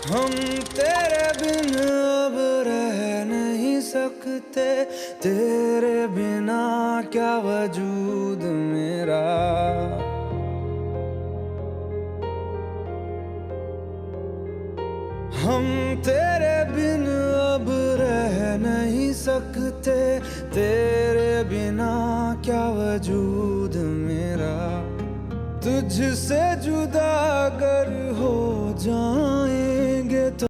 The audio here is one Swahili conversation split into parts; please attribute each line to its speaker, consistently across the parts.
Speaker 1: हम तेरे बिन अब रह नहीं सकते, तेरे बिना क्या वजूद मेरा। हम तेरे बिन अब रह नहीं सकते, तेरे बिना क्या वजूद मेरा। तुझसे जुदा अगर हो जाएंगे तो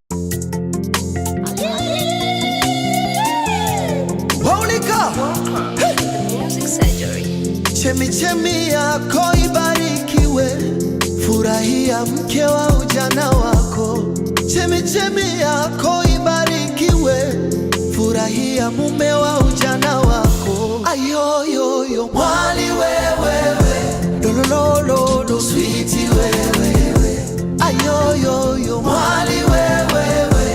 Speaker 2: chemichemi yako ibarikiwe, furahia mke wa ujana wako. Chemichemi yako ibarikiwe, furahia mume wa ujana wako. Ayoyoyo mwali wewewe, lolololo sweetie wewewe. Ayoyoyo mwali wewewe,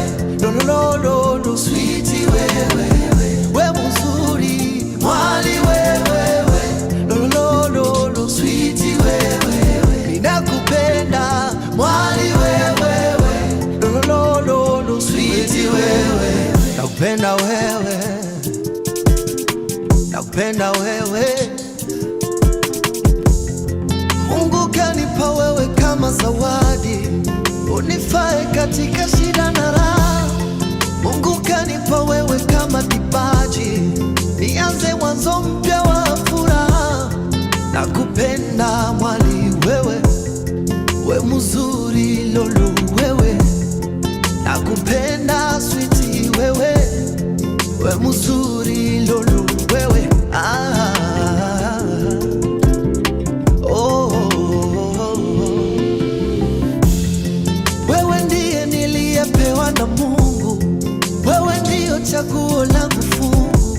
Speaker 2: lolololo sweetie wewewe. We mzuri mwali wewewe, lolololo sweetie wewewe. Ninakupenda mwali wewewe, lolololo sweetie wewewe. Nakupenda wewe, nakupenda wewe. Mungu kanipa wewe kama zawadi, unifae katika shida na raha. Mungu kanipa wewe kama kipaji, nianze mwanzo mpya wa furaha. Nakupenda mwali wewe, we mzuri lolo wewe. Nakupenda sweetie wewe, we mzuri lolo wewe. Wewe ndiye niliyepewa na Mungu, wewe ndiyo chaguo langu fungu.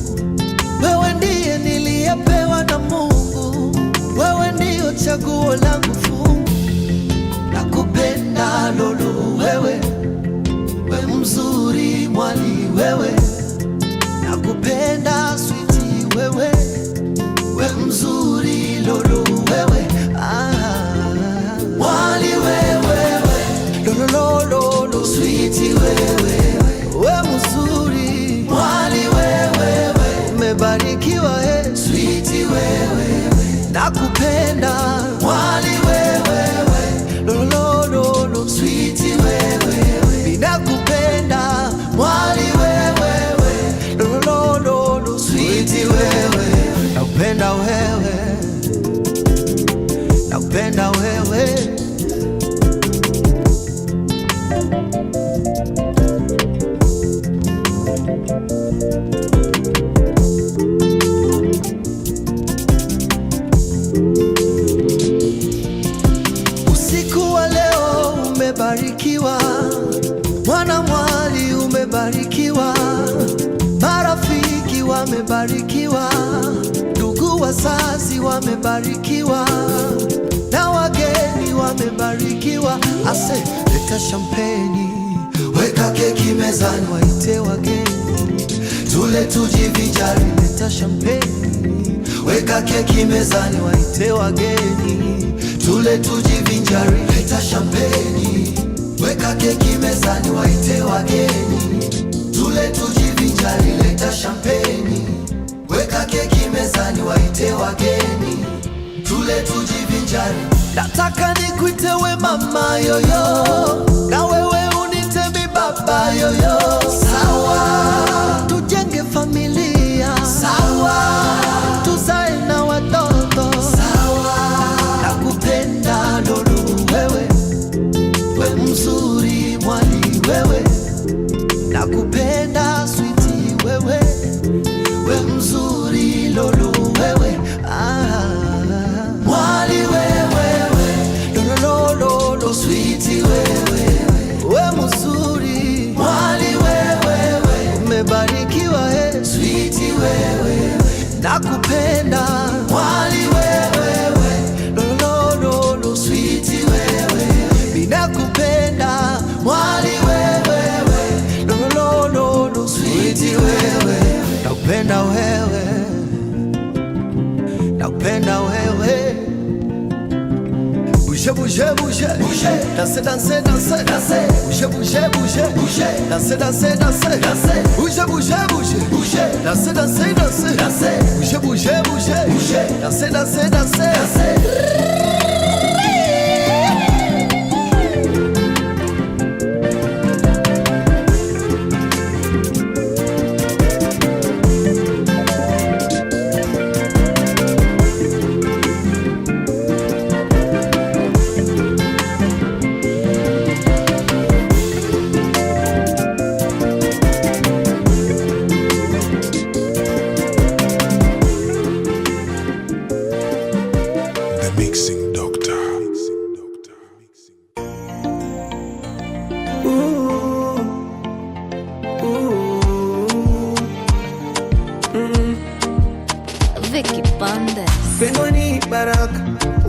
Speaker 2: Wewe ndiye niliyepewa na Mungu, wewe ndiyo chaguo langu fungu. Nakupenda lolo wewe, we mzuri mwali wewe. Nakupenda sweetie wewe, we mzuri lolo wewe. Mwali wewe, lolololo sweetie wewe. We mzuri mwali wewe, umebarikiwa sweetie wewe. Nakupenda mwali wewe, lolololo sweetie wewe. Ninakupenda mwali wewe, lolololo sweetie wewe. Nakupenda wewe, nakupenda wewe. Usiku wa leo umebarikiwa, mwana mwali umebarikiwa, marafiki wamebarikiwa, ndugu wazazi wamebarikiwa, na wageni wamebarikiwa. Ase leta champagne, weka keki mezani, waite wageni tule tujivinjari. Leta champagne, weka keki mezani, waite wageni tule tujivinjari. Leta champagne, weka keki mezani, waite wageni tule tujivinjari. Leta champagne, weka keki mezani, waite wageni tule tujivinjari. Nataka nikuite we mama yoyo, na wewe unite mi baba yoyo. Sawa, tujenge familia. Sawa, tuzae na watoto. Sawa, nakupenda lolo wewe, we mzuri mwali wewe. Nakupenda sweetie wewe, we mzuri lolo wewe. Mwali wewe, lolololo sweetie wewe. We mzuri mwali wewe, umebarikiwa sweetie wewe. Nakupenda mwali wewe, lolololo sweetie wewe. Ninakupenda mwali wewe, lolololo sweetie wewe. Nakupenda wewe, nakupenda wewe. Busha busha. bouger, bouger, bouger, danser, danser, danser, danser, bouger, bouger, bouger, bouger, danser, danser, danser, danser, bouger, bouger, bouger, bouger, danser, danser, danser, danser, bouger, bouger, bouger, bouger, danser, danser, danser, danser.
Speaker 1: Pendo ni baraka,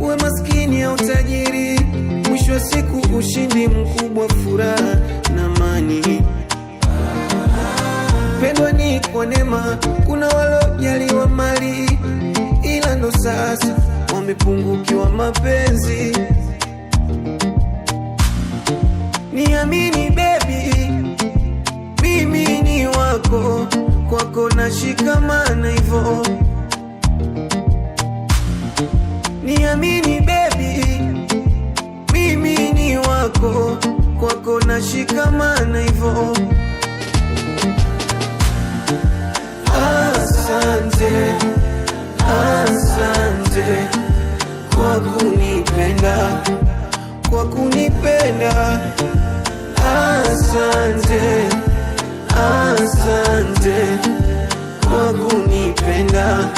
Speaker 1: uwe maskini au tajiri, mwisho wa siku ushindi mkubwa, furaha na amani. Pendo ni kwa neema, kuna walojaliwa mali, ila ndo sasa wamepungukiwa mapenzi. Niamini baby, mimi ni wako, kwako nashikamana hivyo. Niamini baby, mimi ni wako, kwako nashikamana hivyo. Asante, asante kwa kunipenda, kwa kunipenda. Asante, asante kwa kunipenda,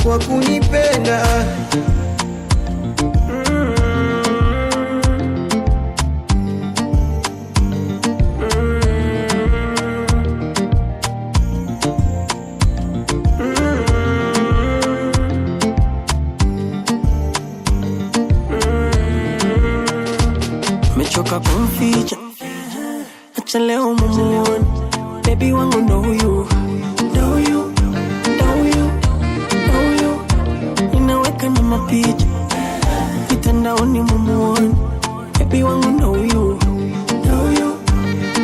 Speaker 1: kwa kunipenda.
Speaker 3: Mechoka kumficha, acha leo mumuone. Baby wangu know you, know you, know you, know you. Ninaweka na mapicha mitandaoni mumuone. Baby wangu know you, know you,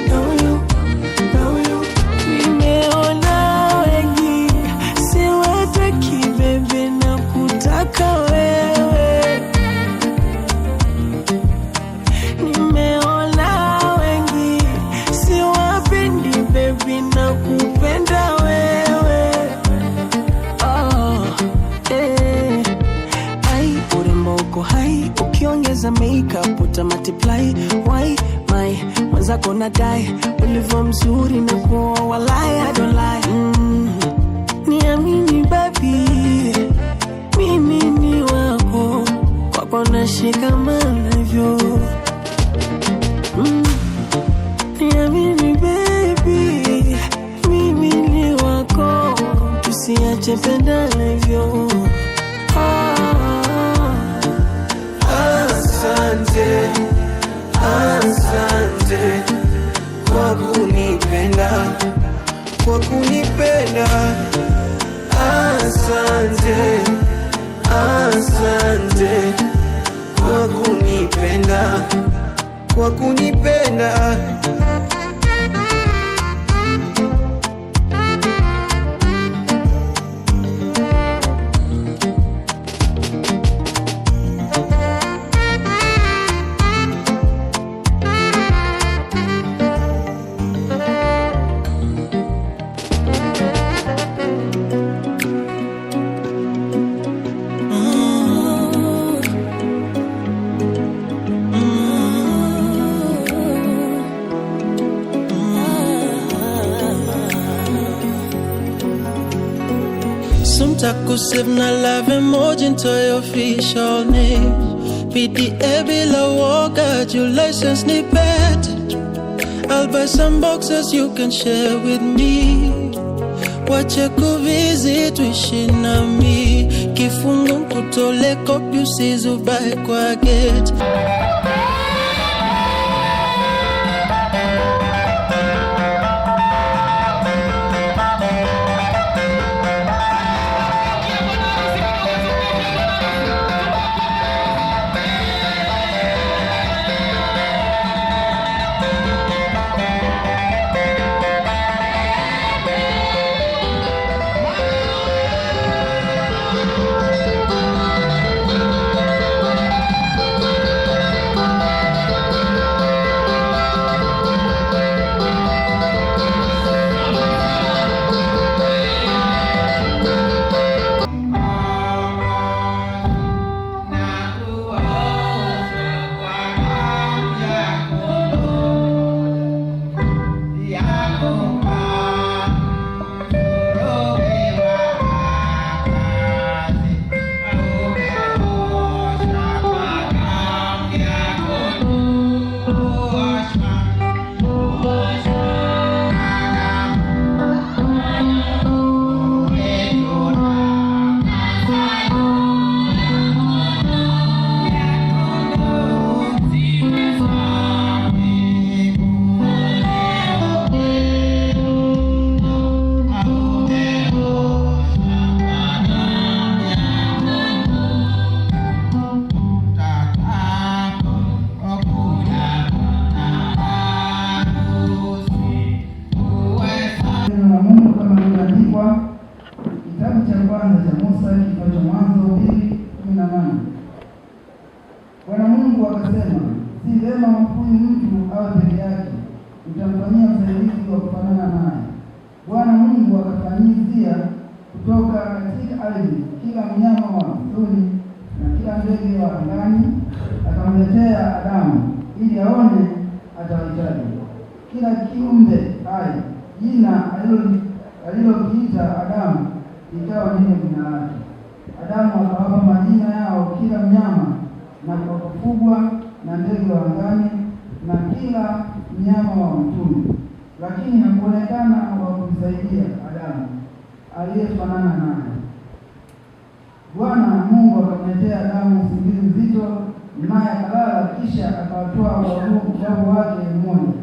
Speaker 3: know you, know you. Nimeona wengi, siwataki baby, nakutaka wewe. Nimeona wengi, siwapendi baby, nakupenda wewe. Oh, eh. Ai, urembo uko hai, ukiongeza makeup uta multiply. Why, my, mwenzako nadai, ulivyo mzuri na kuoa, walai, I don't lie. Niamini baby, mimi ni wako, kwako nashikamana hivyo. Niamini baby, mimi ni wako, tusiache pendana hivyo.
Speaker 1: Asante, asante kwa kunipenda, kwa kunipenda. Asante, asante kwa kunipenda, kwa kunipenda.
Speaker 3: Takusave na love emoji into your official name. PDA bila woga, your license ni pet. I'll buy some boxes you can share with me. Wache kuvisit tuishi nami, kifungu kutole kopi usizubae kwa gate.
Speaker 4: ardhi kila mnyama wa mwituni na kila ndege wa angani, akamletea Adamu ili aone atawahitaji. Kila kiumbe hai jina alilokiita Adamu ikawa ndilo jina lake. Adamu akawapa majina yao kila mnyama na kwa kufugwa na ndege wa angani na kila mnyama wa mwituni, lakini hakuonekana wa kumsaidia Adamu aliyefanana naye. Bwana Mungu akamletea Adamu usingizi mzito, naye akalala, kisha akawatoa ubavu wake mmoja,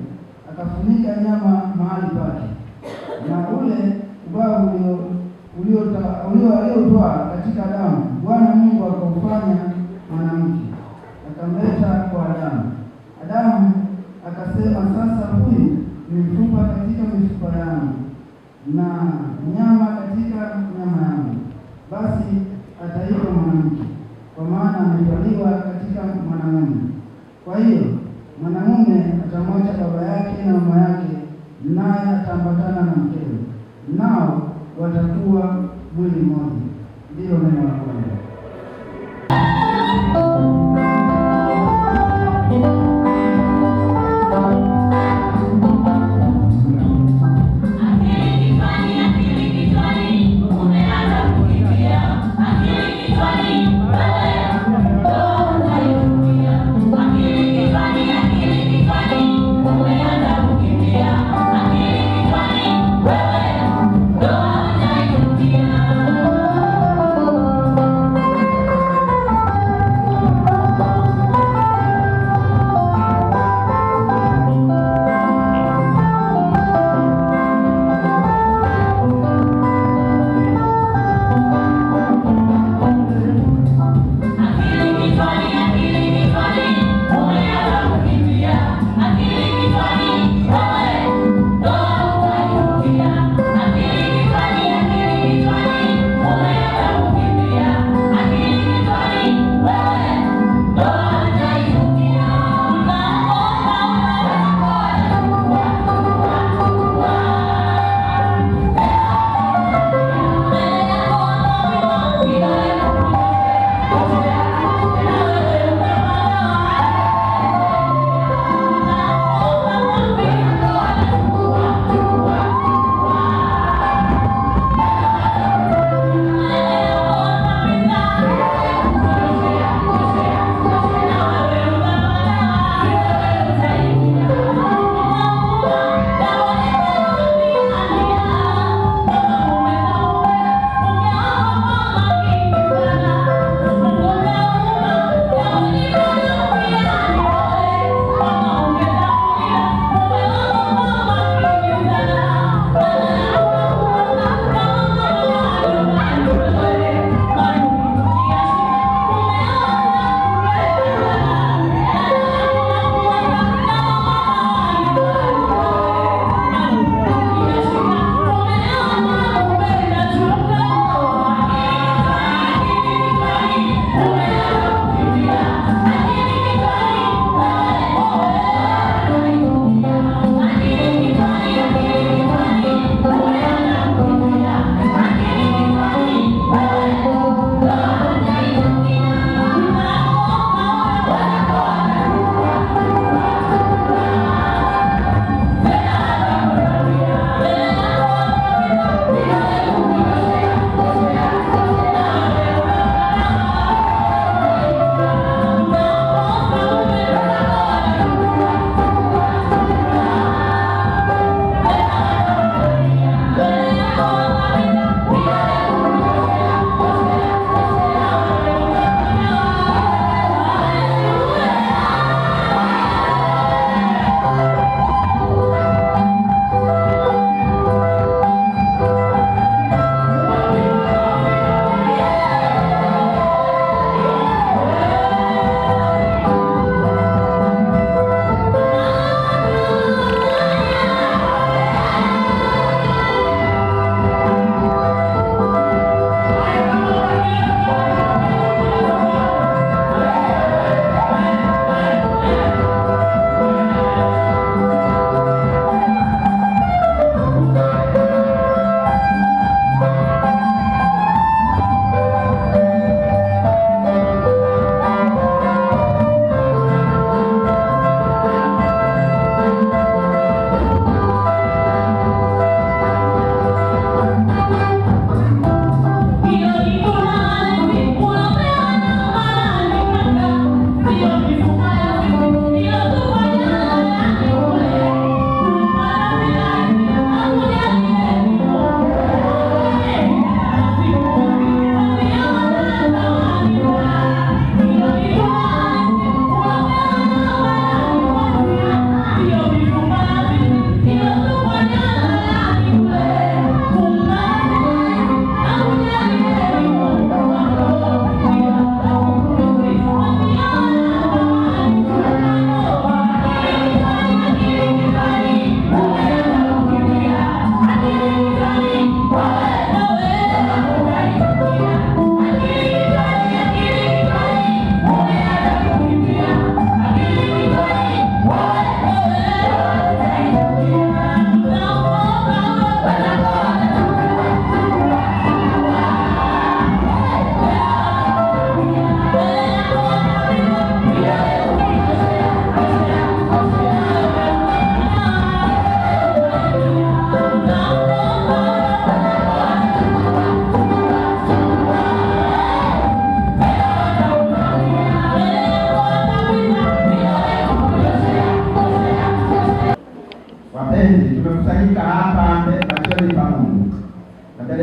Speaker 4: akafunika nyama mahali pake, na ule ubavu aliotoa katika Adamu Bwana Mungu akaufanya mwanamke, akamleta kwa Adamu. Adamu akasema, sasa huyu ni mfupa katika mifupa yangu na nyama katika nyama yangu, basi ataitwa mwanamke, kwa maana ametwaliwa katika mwanamume. Kwa hiyo mwanamume atamwacha baba yake na mama yake, naye ataambatana na mkewe, nao watakuwa mwili mmoja. Ndilo neno la Bwana.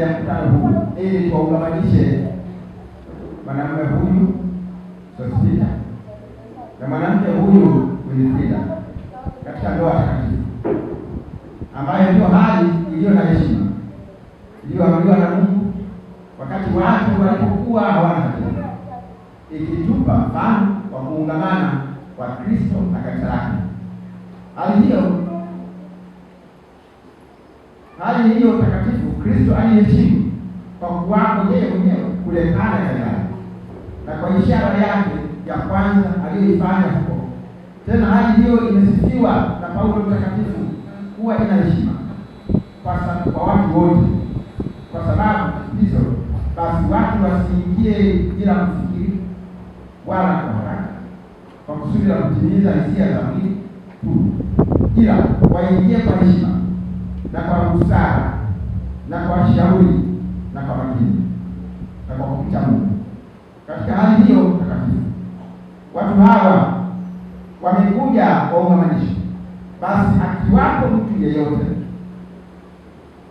Speaker 5: ya mkutano huu ili tuwaungamanishe mwanamume huyu Sospeter na mwanamke huyu Winifrida katika ndoa takatifu ambayo ndio hali iliyo na heshima iliyoamriwa na Mungu wakati watu walipokuwa hawana hatia, ikitupa mfano wa kuungamana kwa Kristo na kanisa lake. Hali hiyo takatifu Kristo aliheshimu kwa kuwako yeye mwenyewe kule Kana, na kwa ishara yake ya kwanza aliyoifanya huko. Tena hali hiyo imesifiwa na Paulo mtakatifu kuwa ina heshima kwa watu wote, kwa sababu hizo basi watu wasiingie bila kufikiri wala kwa haraka, kwa kusudi la kutimiza hisia za mwili tu, ila waingie kwa heshima na kwa busara na kwa shauri na kwa makini na kwa kumcha Mungu. Katika hali hiyo takatifu watu hawa wamekuja kwa ungamanisho. Basi akiwapo mtu yeyote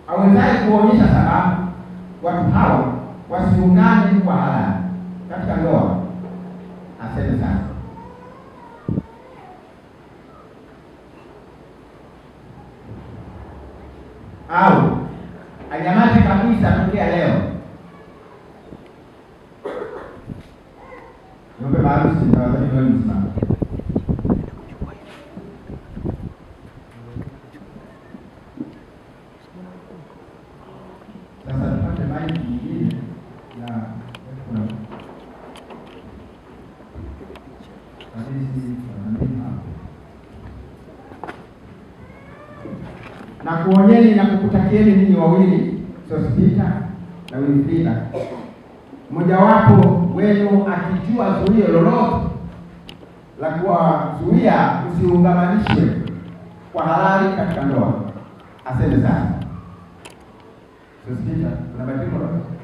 Speaker 5: awezaye kuonyesha sababu watu hawa wasiungane kwa halali katika ndoa, aseme sasa. Au anyamaze kabisa tokea leo. Niombe maarufu na wazee wenu msimame. Sasa tupate maji nyingine na kuna na kuonyeni na kukutakieni ninyi wawili Sospeter na Winifrida, mmojawapo wenu akijua zuio lolote la kuwazuia usiungamanishwe kwa halali katika ndoa, aseme sasa. Sospeter, unabadilika lolote?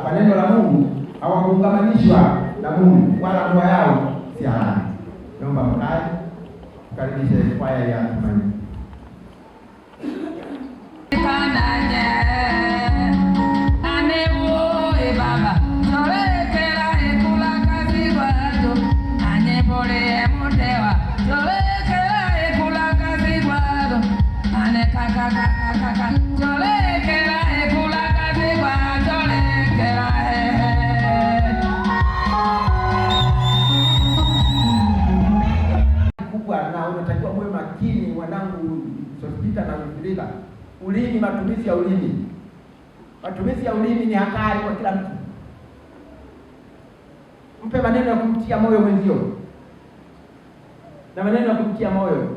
Speaker 5: Kwa neno la Mungu hawakuungamanishwa na Mungu wala ndoa yao si halali. Naomba mkae, karibishe kwaya ya Tumaini. Unatakiwa mwe makini wanangu Sospeter na Winifrida. Ulimi, matumizi ya ulimi. Matumizi ya ulimi ni hatari kwa kila mtu. Mpe maneno ya kumtia moyo mwenzio. Na maneno ya kumtia moyo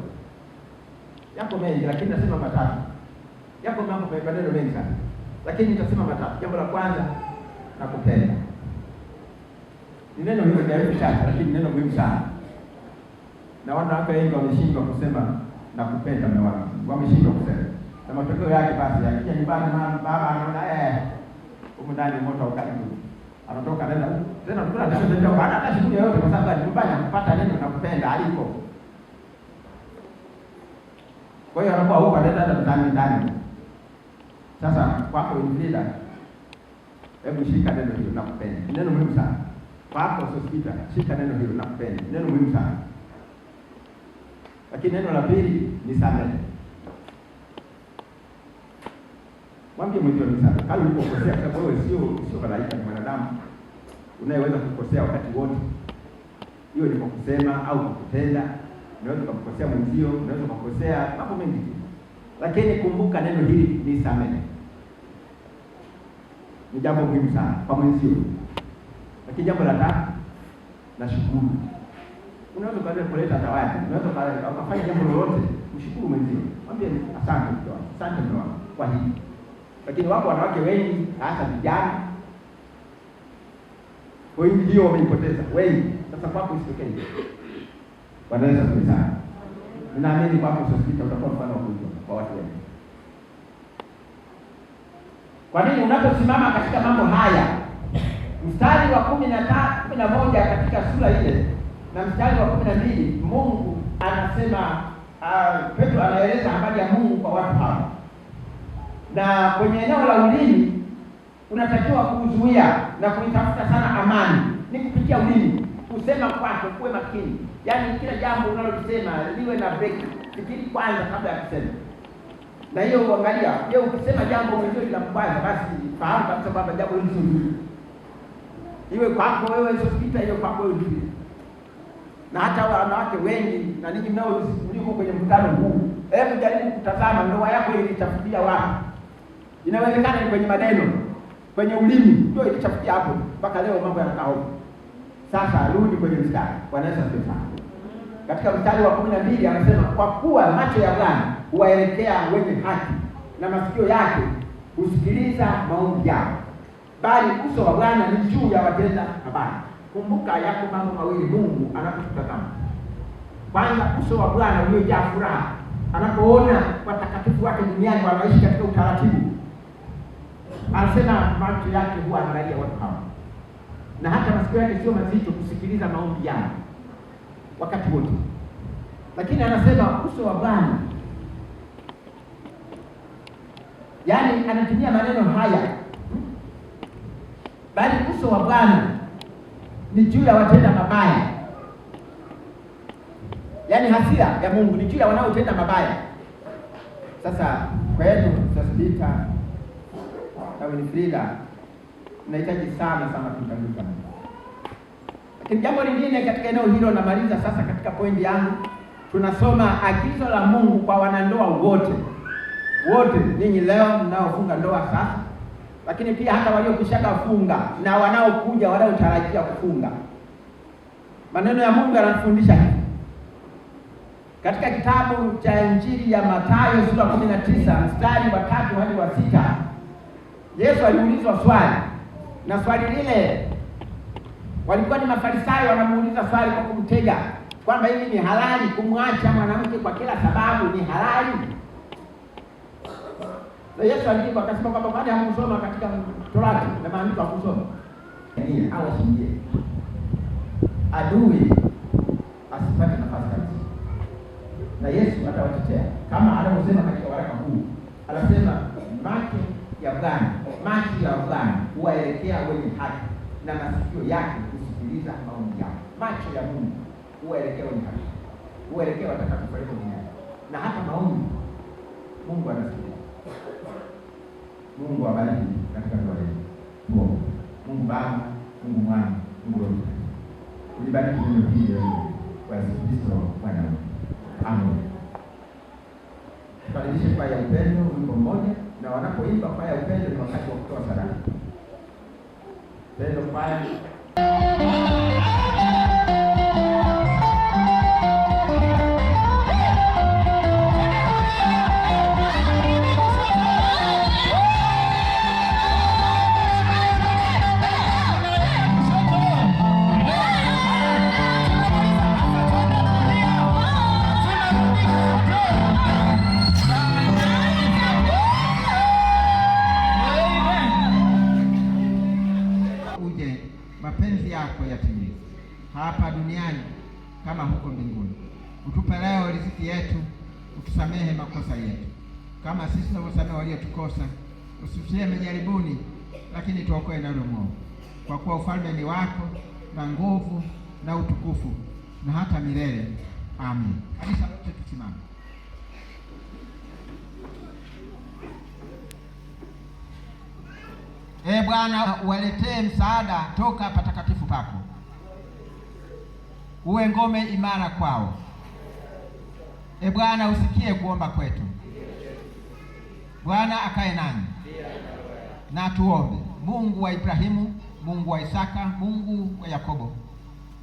Speaker 5: yako mengi, lakini nasema matatu. Yako maneno mengi sana, lakini nitasema matatu. Jambo la kwanza, nakupenda. Ni neno hilo ndio chache, lakini neno muhimu sana. Na wanawake wengi wameshindwa kusema nakupenda mume wangu. Wameshindwa kusema. Na matokeo yake basi akija nyumbani baba anaona huko ndani moto ukaribu. Anatoka tena tukula ndio baada hata shughuli yote kwa sababu nyumbani kupata neno nakupenda aliko. Kwa hiyo anakuwa huko anaenda ndani. Sasa kwako Winifrida, hebu shika neno hilo nakupenda. Neno muhimu sana. Kwako Sospeter, shika neno hilo nakupenda. Neno muhimu sana. Lakini neno la pili ni samehe. Mwambie mwenzio ni samehe. Kama ulipokosea, kwa sababu wewe sio malaika, ni mwanadamu unayeweza kukosea wakati wote. Hiyo ni kwa kusema au kwa kutenda. Unaweza kukosea mwenzio, unaweza kukosea mambo mengi. Lakini kumbuka neno hili ni samehe. Ni jambo muhimu sana kwa mwenzio. Lakini jambo la tatu, nashukuru. Unaweza kuleta zawadi, unaweza ukafanya jambo lolote, mshukuru mwenzio. Mwambie asante mtoa, asante mtoa kwa hili. Lakini wapo wanawake wengi hasa vijana wengi ndio wameipoteza wengi. Sasa kwako usitokee. Wanaweza kusema Ninaamini kwamba sasa utakuwa mfano wa kuigwa kwa watu wengi. Kwa nini? Unaposimama katika mambo haya, mstari wa 11 katika sura ile na mstari wa 12, Mungu anasema, Petro anaeleza habari ya Mungu kwa watu hawa. Na kwenye eneo la ulimi unatakiwa kuzuia na kuitafuta sana amani, ni kupitia ulimi. Kusema kwako kuwe makini, yaani kila jambo unalosema liwe na break, fikiri kwanza kabla ya kusema. Na hiyo uangalia, ukisema jambo mwenzio linakubali, basi fahamu kabisa kwamba jambo hili sio zuri. Iwe kwako wewe sio kupita, iwe kwako wewe ndio. Na hata wanawake wengi na ninyi mnaoliko kwenye mkutano huu, hebu jaribu kutazama ndoa yako ilitafutia wapi. Inawezekana ni kwenye maneno, kwenye ulimi ndio ilitafutia hapo mpaka leo mambo yanakaa huko. Sasa rudi kwenye mstari. Bwana Yesu asifiwe. Katika mstari wa 12 anasema, kwa kuwa macho ya Bwana huwaelekea wenye haki na masikio yake husikiliza maombi yao, bali uso wa Bwana ni juu ya watenda mabaya. Kumbuka yako mambo mawili Mungu anapotutazama. Kwanza, uso wa Bwana uliojaa furaha anapoona watakatifu wake duniani wanaishi katika utaratibu. Anasema macho yake huwa anaangalia watu hao, na hata masikio yake sio mazito kusikiliza maombi yao wakati wote. Lakini anasema uso wa Bwana, yaani anatumia maneno haya, bali uso wa Bwana ni juu ya watenda mabaya. Yaani hasira ya Mungu ni juu ya wanaotenda mabaya. Sasa kwenu Sasbita na Winifrida tunahitaji sana kumtanguliza Mungu. Lakini jambo lingine katika eneo hilo, namaliza sasa katika pointi yangu, tunasoma agizo la Mungu kwa wanandoa wote. Wote ninyi leo mnaofunga ndoa sasa, lakini pia hata waliokwishaga funga na wanaokuja wanaotarajia kufunga. Maneno ya Mungu yanatufundisha hivi. Katika kitabu cha Injili ya Mathayo sura 19 mstari wa 3 hadi wa 6, Yesu aliulizwa swali, na swali lile walikuwa ni Mafarisayo wanamuuliza swali kwa kumtega kwamba hivi ni halali kumwacha mwanamke kwa kila sababu, ni halali? Na Yesu alijibu akasema kwamba baada ya kusoma katika Torati na maandiko ya kusoma ni awashingie adui asipate nafasi kabisa. Na Yesu atawatetea kama anavyosema katika waraka huu. Anasema macho ya Bwana huwaelekea wenye haki na masikio yake kusikiliza maombi yao. Macho ya Mungu huwaelekea wenye haki, huwaelekea watakatifu walipo duniani, na hata maombi Mungu anasikiliza. Mungu abariki katika ndoa yetu. Mungu Baba, Mungu Mwana, Mungu Roho Mtakatifu. Ulibariki neno hili leo kwa Yesu Kristo Bwana wetu. Amen. Tukaribishe kwa ya upendo wimbo mmoja, na wanapoimba kwa ya upendo ni wakati wa kutoa sadaka. Pendo kwaya. Mapenzi yako yatimie hapa duniani kama huko mbinguni. Utupe leo riziki yetu, utusamehe makosa yetu kama sisi tunavyosamehe waliotukosa, usitie majaribuni, lakini tuokoe na mwovu. Kwa kuwa ufalme ni wako na nguvu na utukufu na hata milele. Amen. Kanisa lote tusimame. Bwana, uwaletee msaada toka patakatifu pako, uwe ngome imara kwao. Bwana, usikie kuomba kwetu. Bwana akae nani na tuombe. Mungu wa Ibrahimu, Mungu wa Isaka, Mungu wa Yakobo,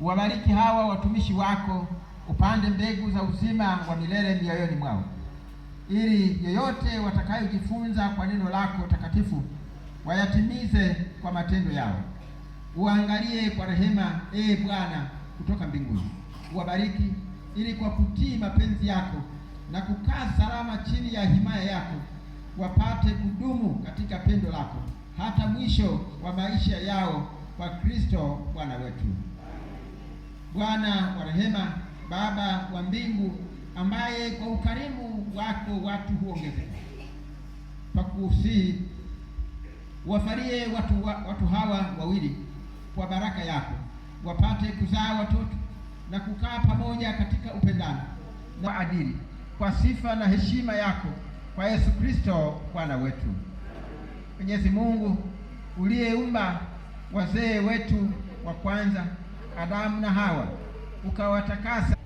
Speaker 5: uwabariki hawa watumishi wako, upande mbegu za uzima wa milele mioyoni mwao, ili yoyote watakayojifunza kwa neno lako takatifu wayatimize kwa matendo yao. Uangalie kwa rehema, Bwana, kutoka mbinguni. Uwabariki ili kwa kutii mapenzi yako na kukaa salama chini ya himaya yako wapate kudumu katika pendo lako hata mwisho wa maisha yao kwa Kristo Bwana wetu. Bwana wa rehema, Baba wa mbingu, ambaye kwa ukarimu wako watu huongezeka, twakusihi wafarie watu hawa wawili kwa baraka yako, wapate kuzaa watoto na kukaa pamoja katika upendano na adili, kwa sifa na heshima yako, kwa Yesu Kristo Bwana wetu. Mwenyezi Mungu uliyeumba wazee wetu wa kwanza Adamu na Hawa, ukawatakasa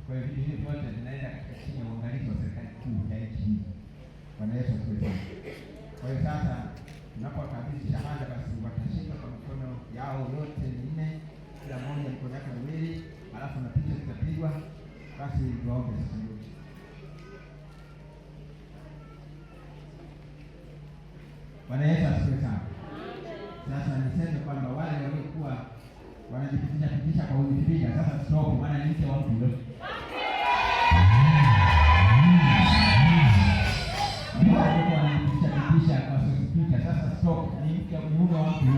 Speaker 5: Kwa hiyo vitu hivi vyote vinaenda katika chini ya uangalizi wa serikali kuu ya nchi hii. Bwana Yesu asifiwe. Kwa hiyo sasa tunapokabidhi shahada, basi watashika kwa mikono yao yote minne, kila mmoja mikono yake miwili, alafu na picha zitapigwa. Basi tuombe sasa. Bwana Yesu asifiwe sana. Sasa niseme kwamba wale waliokuwa wanajipitisha kwa Wikipedia sasa stop, maana ni mke wa mtu ndio. Wanajipitisha kwa Wikipedia sasa stop, ni mke wa mtu.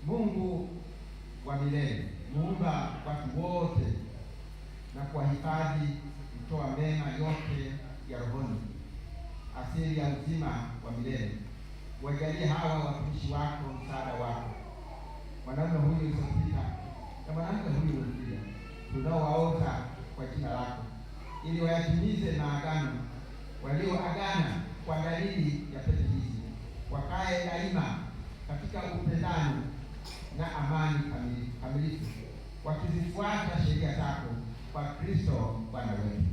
Speaker 5: Mungu wa milele, muumba watu wote na kuwahifadhi, mtoa mema yote ya rohoni, asili ya uzima wa milele, wajalie hawa watumishi wako msaada wako, mwanamume huyu Sofia na mwanamke huyu Lucia, tunaowaomba kwa jina lako, ili wayatimize maagano walioagana kwa dalili ya pete hizi, wakae daima katika upendano na amani kamilifu, wakizifuata sheria zako kwa Kristo Bwana wetu. Amen.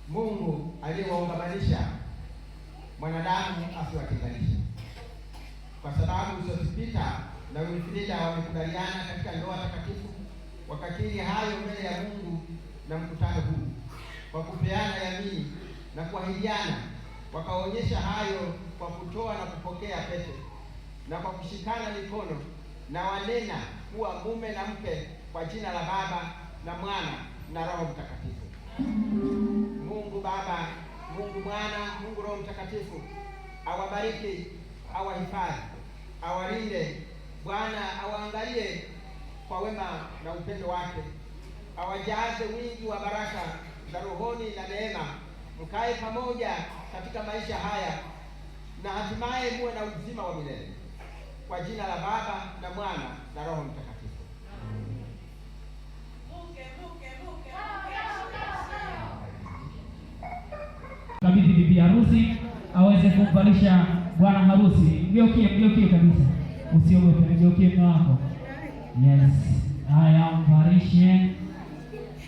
Speaker 5: Mungu aliyewaungamanisha mwanadamu asiwatenganishe, kwa sababu Sosipita na Winifrida wamekubaliana katika ndoa takatifu, wakakiri hayo mbele ya Mungu na mkutano huu, kwa kupeana yamini na kuahidiana, wakaonyesha hayo kwa kutoa na kupokea pete, na kwa kushikana mikono, na wanena kuwa mume na mke kwa jina la Baba na Mwana na Roho Mtakatifu. Mungu Baba, Mungu Mwana, Mungu Roho Mtakatifu awabariki, awahifadhi, awalinde. Bwana awaangalie kwa wema na upendo wake, awajaze wingi wa baraka za rohoni na neema, mkae pamoja katika maisha haya, na hatimaye muwe na uzima wa milele, kwa jina la Baba na Mwana na Roho Mtakatifu.
Speaker 6: Kabidhi bibi harusi aweze kumvalisha bwana harusi. Mgeukie kabisa, usiogope, mgeukie mume wako. Yes, haya,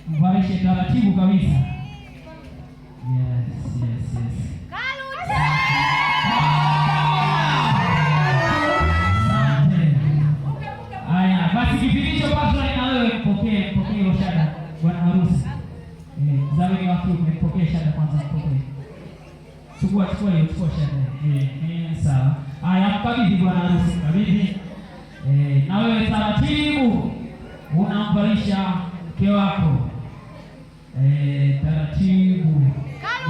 Speaker 6: mvarishe taratibu kabisa. Yes. Haya, basi kipindi hicho basi na wewe mpokee hiyo shada bwana harusi. Zawadi wako umepokea shada kwanza, mpokee. Chukua shada. Sawa. Haya, mkabidhi bwana harusi, mkabidhi. Na wewe taratibu unamvalisha mke wako. Taratibu.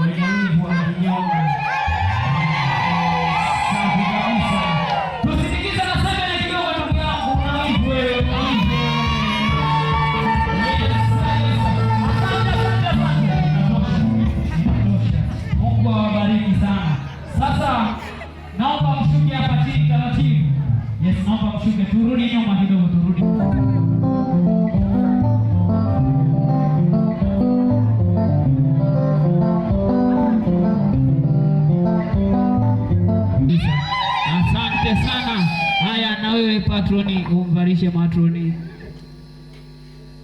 Speaker 6: Wewe wa kinyonga. Safi kabisa. Tusikize na sema na kidogo ndugu yangu, unaivu wewe. Mungu awabariki sana. Sasa naomba mshuke hapa chini taratibu. Yes, naomba mshuke, turudi nyuma kidogo, turudi. Asante sana. Haya, na wewe patroni umvarishe matroni.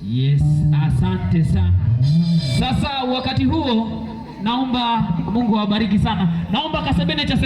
Speaker 6: Yes, asante sana. Sasa wakati huo naomba Mungu awabariki sana. Naomba Kasebene cha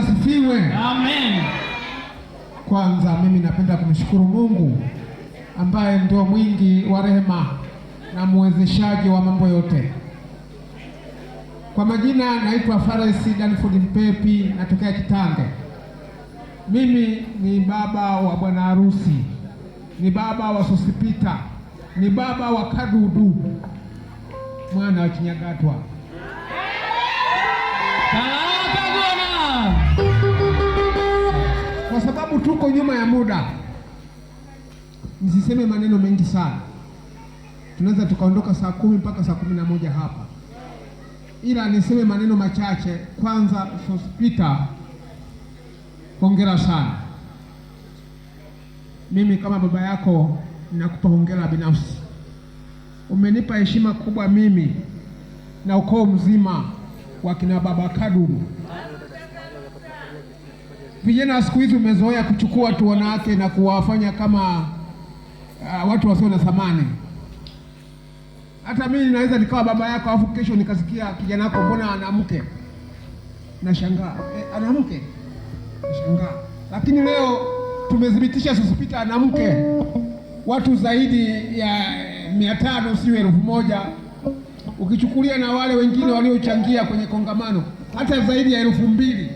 Speaker 7: asifiwe.
Speaker 6: Amen.
Speaker 7: Kwanza mimi napenda kumshukuru Mungu ambaye ndio mwingi wa rehema na muwezeshaji wa mambo yote. Kwa majina naitwa Fares Danford Mpepi, natokea Kitange. Mimi ni baba wa bwana harusi, ni baba wa Sosipita, ni baba wa Kadudu, mwana wa Kinyagatwa. Kwa sababu tuko nyuma ya muda, nisiseme maneno mengi sana. Tunaweza tukaondoka saa 10 mpaka saa 11 hapa, ila niseme maneno machache. Kwanza, Sosipita, hongera sana. Mimi kama baba yako ninakupa hongera binafsi. Umenipa heshima kubwa mimi na ukoo mzima wa kina baba Kadudu. Vijana siku hizi umezoea kuchukua watu wanawake na kuwafanya kama watu wasio na thamani. Hata mimi naweza nikawa baba yako alafu kesho nikasikia kijana wako mbona ana mke, nashangaa. Ana mke, nashangaa. Lakini leo tumethibitisha Sosipita ana mke, watu zaidi ya 500 sio 1000, ukichukulia na wale wengine waliochangia kwenye kongamano hata zaidi ya 2000.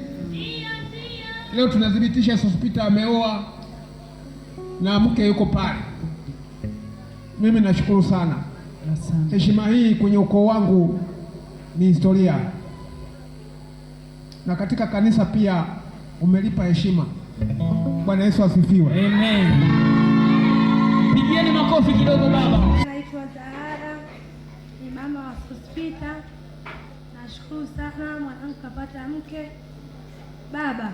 Speaker 7: Leo tunathibitisha Sosipita ameoa na mke yuko pale. Mimi nashukuru sana. Heshima hii kwenye ukoo wangu ni historia, na katika kanisa pia umelipa heshima. Bwana Yesu asifiwe.
Speaker 6: Amen. Pigieni makofi kidogo baba.
Speaker 8: Naitwa Zahara, ni mama wa Sosipita. Nashukuru sana mwanangu kapata mke. Baba,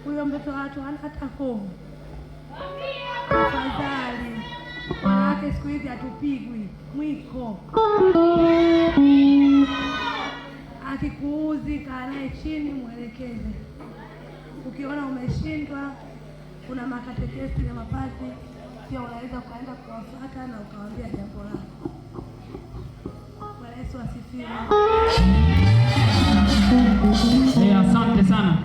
Speaker 8: huyo mtoto watu hana hata hofu. Tafadhali, wanawake siku hizi hatupigwi mwiko. Akikuuzi kaa naye chini, mwelekeze. Ukiona umeshindwa, kuna makatekesi na mapasi, pia unaweza ukaenda kuwafuata na ukawaambia jambo lako. Bwana Yesu asifiwe.
Speaker 6: Asante sana.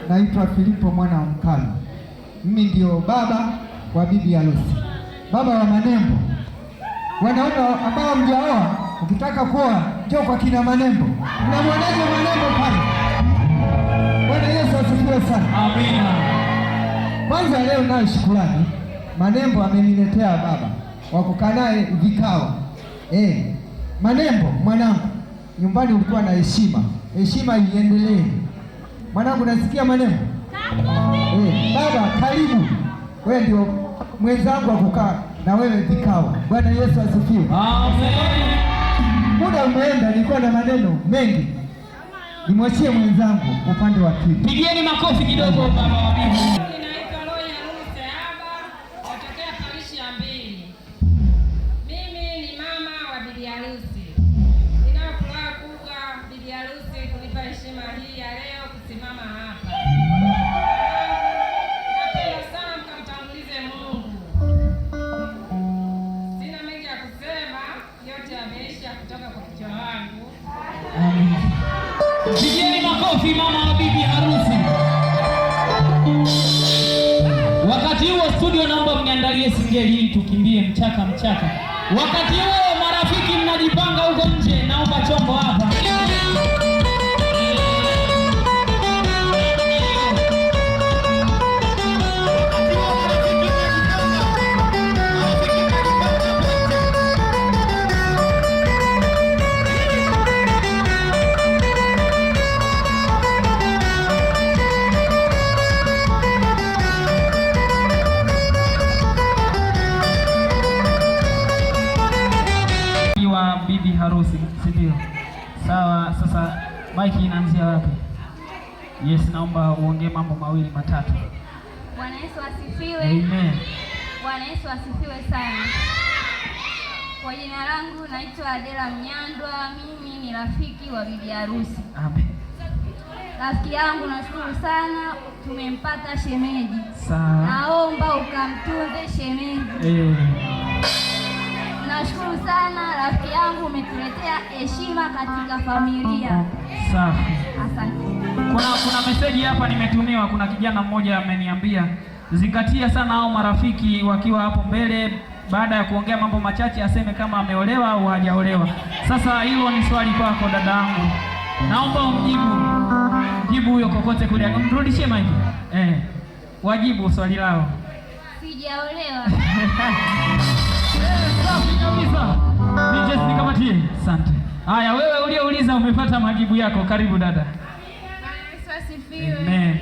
Speaker 9: Naitwa Filipo mwana wa Mkali. Mimi ndio baba wa bibi harusi, baba wa Manembo. Wanaume ambao mjaoa, ukitaka kuoa njoo kwa kina Manembo. Mnamwonaje Manembo pale? Bwana Yesu asifiwe sana.
Speaker 6: Amina.
Speaker 9: Kwanza leo nayo shukrani, Manembo ameniletea baba wa kukaa naye vikao. Manembo mwanangu, nyumbani ulikuwa na heshima, heshima iendelee. Mwanangu, nasikia Manembo? Baba karibu. Wewe ndio mwenzangu wa kukaa na wewe vikao. Bwana Yesu asifiwe.
Speaker 6: Amen.
Speaker 9: Muda umeenda, nilikuwa na maneno mengi. Nimwachie mwenzangu upande wa pili.
Speaker 6: Pigieni makofi kidogo baba wa bibi.
Speaker 10: Ninaitwa Roy Harusi Aba, natokea parishi ya Mbili. Mimi ni mama wa bibi harusi. Nina furaha kubwa bibi harusi kunipa heshima hii ya leo kusimama hapa. Napenda sana mkamtangulize Mungu. Sina mengi ya kusema, yote yameisha kutoka kwa kichwa wangu.
Speaker 6: Pigieni makofi mama wa bibi harusi. Wakati huo studio, naomba mniandalie singeli hii tukimbie mchaka mchaka. Wakati huo marafiki mnajipanga huko nje, naomba chombo hapa. Bibi harusi, si ndio? Sawa. Sasa Mike inaanzia wapi? Yes, naomba uongee mambo mawili matatu.
Speaker 11: Bwana Yesu asifiwe.
Speaker 6: Amen.
Speaker 11: Bwana Yesu asifiwe sana. Kwa jina langu naitwa Adela Mnyandwa, mimi ni rafiki wa bibi harusi.
Speaker 6: Amen.
Speaker 11: Rafiki yangu, nashukuru sana tumempata shemeji.
Speaker 6: Sawa.
Speaker 11: Naomba ukamtunze shemeji. Nashukuru sana rafiki yangu, umetuletea heshima katika familia.
Speaker 6: Safi.
Speaker 11: Asante.
Speaker 6: Kuna meseji hapa nimetumiwa, kuna kijana mmoja ameniambia zingatia sana hao marafiki wakiwa hapo mbele, baada ya kuongea mambo machache aseme kama ameolewa au hajaolewa. Sasa hilo ni swali kwako dadangu. Naomba umjibu huyo kokote kule. Mrudishie maiki. Wajibu swali lao.
Speaker 11: Sijaolewa.
Speaker 6: Safi kabisa. Nije nikamatie. Asante. Haya, wewe uliouliza umepata majibu yako. Karibu dada.
Speaker 10: Yesu asifiwe.
Speaker 6: Amen.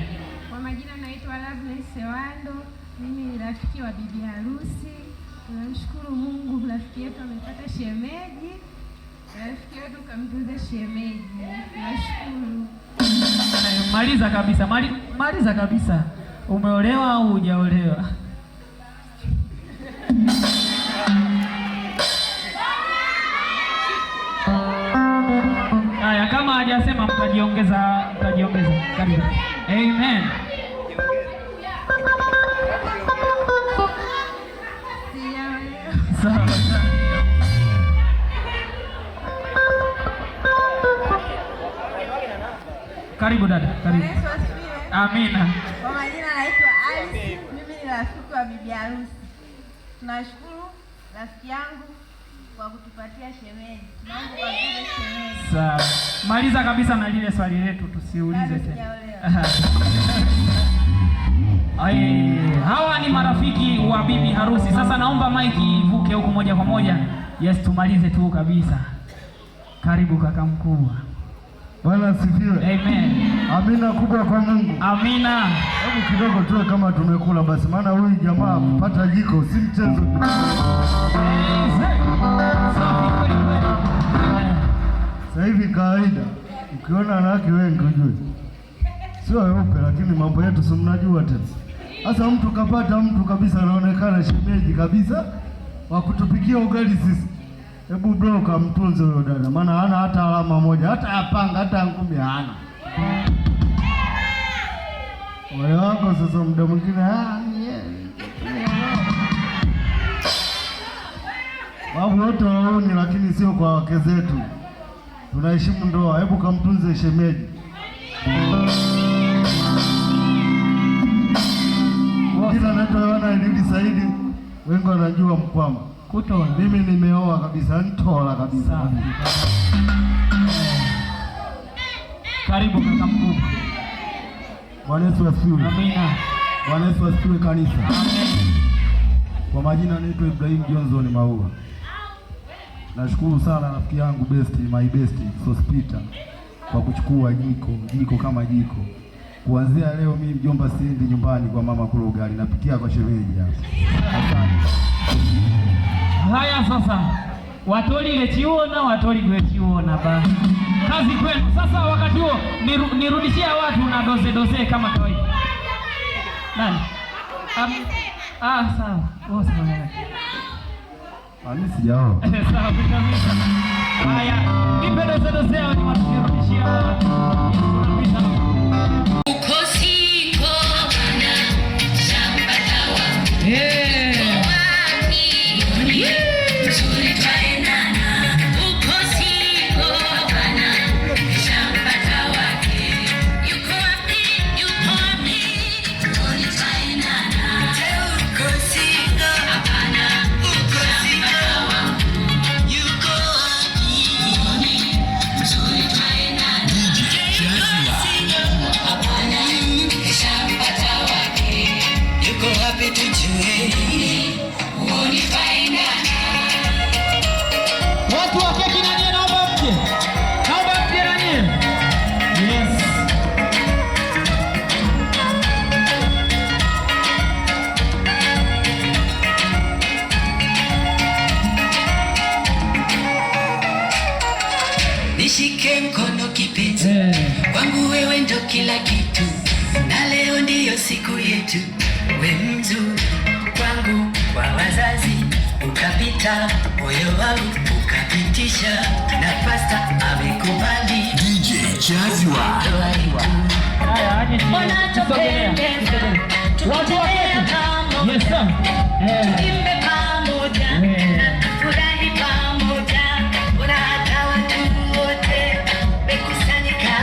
Speaker 10: Kwa majina naitwa Loveness Sewando. Mimi ni rafiki wa bibi harusi. Tunamshukuru Mungu, rafiki yetu amepata shemeji. Rafiki yetu kamtunza shemeji. Nashukuru.
Speaker 6: Maliza kabisa. Maliza kabisa. Umeolewa au hujaolewa? Haya, kama hajasema mtajiongeza. Karibu. Amen. Sawa. Karibu dada, karibu.
Speaker 12: Yesu asifiwe.
Speaker 6: Amina.
Speaker 12: Kwa majina naitwa Alice, mimi ni rafiki wa bibi harusi. Tunashukuru rafiki yangu kwa kutupatia shemeji. Tunaomba kupatia shemeji.
Speaker 6: Sawa. Maliza kabisa na lile swali letu tusiulize tena. Hawa ni marafiki wa bibi harusi. Sasa naomba maiki ivuke huku moja kwa moja. Yes, tumalize tu kabisa. Karibu kaka mkubwa.
Speaker 13: Bwana asifiwe.
Speaker 6: Amen.
Speaker 13: Amina kubwa kwa Mungu.
Speaker 6: Amina.
Speaker 13: Hebu kidogo tuwe kama tumekula basi, maana huyu jamaa kupata jiko si mchezo. Sasa hivi kawaida ukiona wanawake wengi ujue sio weupe, lakini mambo yetu si mnajua tena. Sasa mtu kapata mtu kabisa anaonekana shemeji kabisa wa kutupikia ugali sisi. Hebu bro kamtunze huyo dada, maana hana hata alama moja, hata apanga, hata ngumi hana. Wale wako sasa muda mwingine babu wote waoni, lakini sio kwa wake zetu. Tunaheshimu ndoa. Hebu kamtunze shemeji. Kila naitwa Yohana Elidi Saidi, wengi wanajua Mkwama.
Speaker 6: Kutoa.
Speaker 13: Mimi nimeoa kabisa, nitola kabisa.
Speaker 6: Karibu kaka mkubwa.
Speaker 13: Bwana Yesu asifiwe.
Speaker 6: Amina.
Speaker 13: Bwana Yesu asifiwe kanisa.
Speaker 6: Amen.
Speaker 13: Kwa majina naitwa Ibrahim Johnson Maua. Nashukuru sana rafiki yangu my best Sospita kwa kuchukua jiko kama jiko. Kuanzia leo mimi mjomba siendi nyumbani kwa mama kula ugali, napikia kwa shemeji hapa. Asante.
Speaker 6: Haya sasa. Watoli lechiona ba. Kazi kwenu. Sasa wakati huo nirudishia watu na doze kama kawaida. Nani? Sawa. Wewe sawa.
Speaker 13: Mimi sijaoa.
Speaker 6: Sawa kabisa. Haya, nipe doze hao ni watukirudishia watu.
Speaker 2: Nishike mkono
Speaker 14: kipenzi, kwangu wewe ndo kila kitu, na leo ndiyo siku yetu. We mzuri kwangu, kwa wazazi ukapita, moyo wangu ukapitisha, na pasta amekubali. DJ Jazwa unatupendeza, tutembea pamoja, tuimbe pamoja, tufurahi pamoja, hata watu wote mekusanyika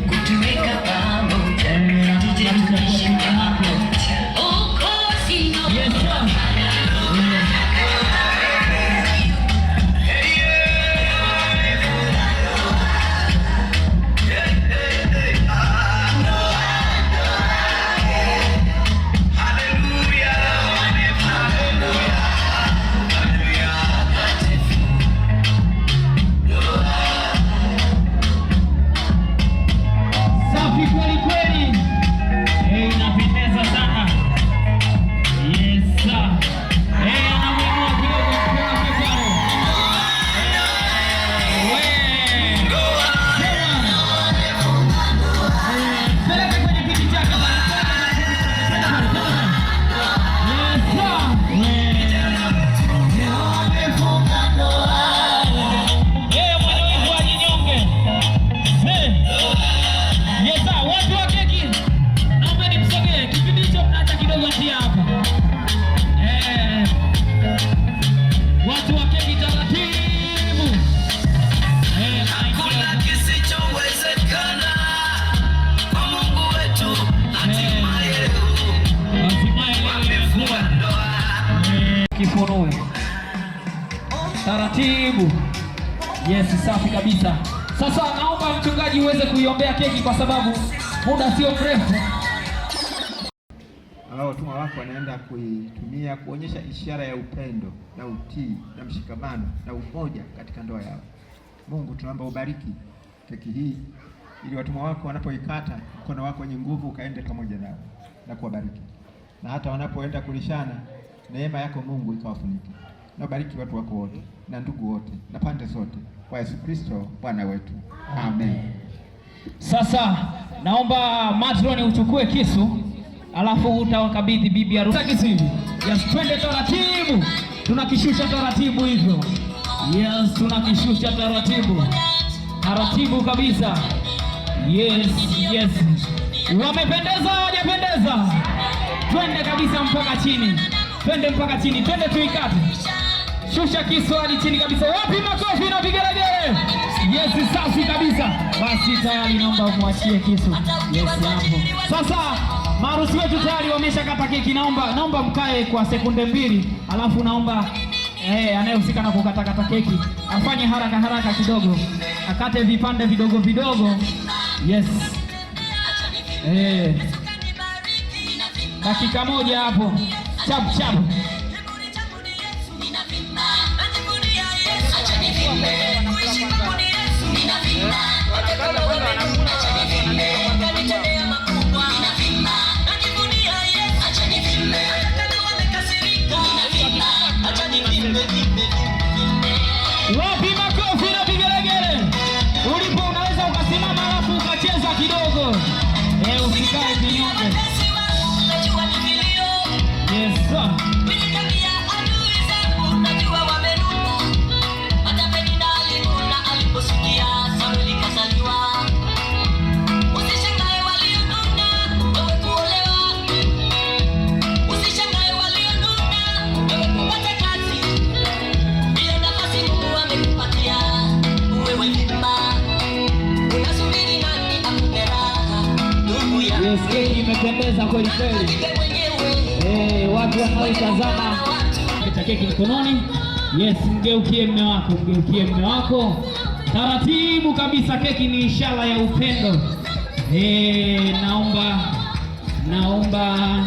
Speaker 14: kutuweka pamoja, tuje tuishi pamoja. Uko sino
Speaker 6: kifunue taratibu. Yes, safi kabisa. Sasa naomba mchungaji uweze kuiombea keki kwa sababu muda sio mrefu.
Speaker 5: Hao watumwa wako wanaenda kuitumia kuonyesha ishara ya upendo na utii na mshikamano na umoja katika ndoa yao. Mungu, tunaomba ubariki keki hii ili watumwa wako wanapoikata, mkono wako wenye nguvu ukaende pamoja nao na kuwabariki, na hata wanapoenda kulishana, neema yako Mungu ikawafunike. Na bariki watu wako wote na ndugu wote na pande zote kwa Yesu Kristo Bwana wetu. Amen.
Speaker 6: Sasa naomba matroni uchukue kisu, alafu utawakabidhi bibi harusi kisu hivi. Yes, twende taratibu. Tunakishusha taratibu hivyo. Yes, tunakishusha taratibu. Taratibu kabisa. Yes, yes. Wamependeza, hawajapendeza? Twende kabisa mpaka chini. Twende mpaka chini. Twende tuikate. Shusha kisu hadi chini kabisa. Wapi makofi na vigelegele? Yes, safi kabisa. Basi tayari naomba umwachie kisu. Yes, hapo. Sasa maharusi wetu tayari wameshakata keki. Naomba mkae kwa sekunde 2, alafu naomba anayehusika na kukatakata keki afanye haraka kidogo. Akate vipande vidogo vidogo. Yes. Dakika moja hapo. Chap chap. Wapi makofi na vigelegele? Ulipo unaweza ukasimama alafu ukacheza kidogo. Usikae kinyonge. Yes sir. Yes, keki imependeza kweli kweli. Watu wanaotazama kita keki mkononi. Yes, mgeukie mume wako, mgeukie mume wako. Taratibu kabisa, keki ni ishara ya upendo. Naomba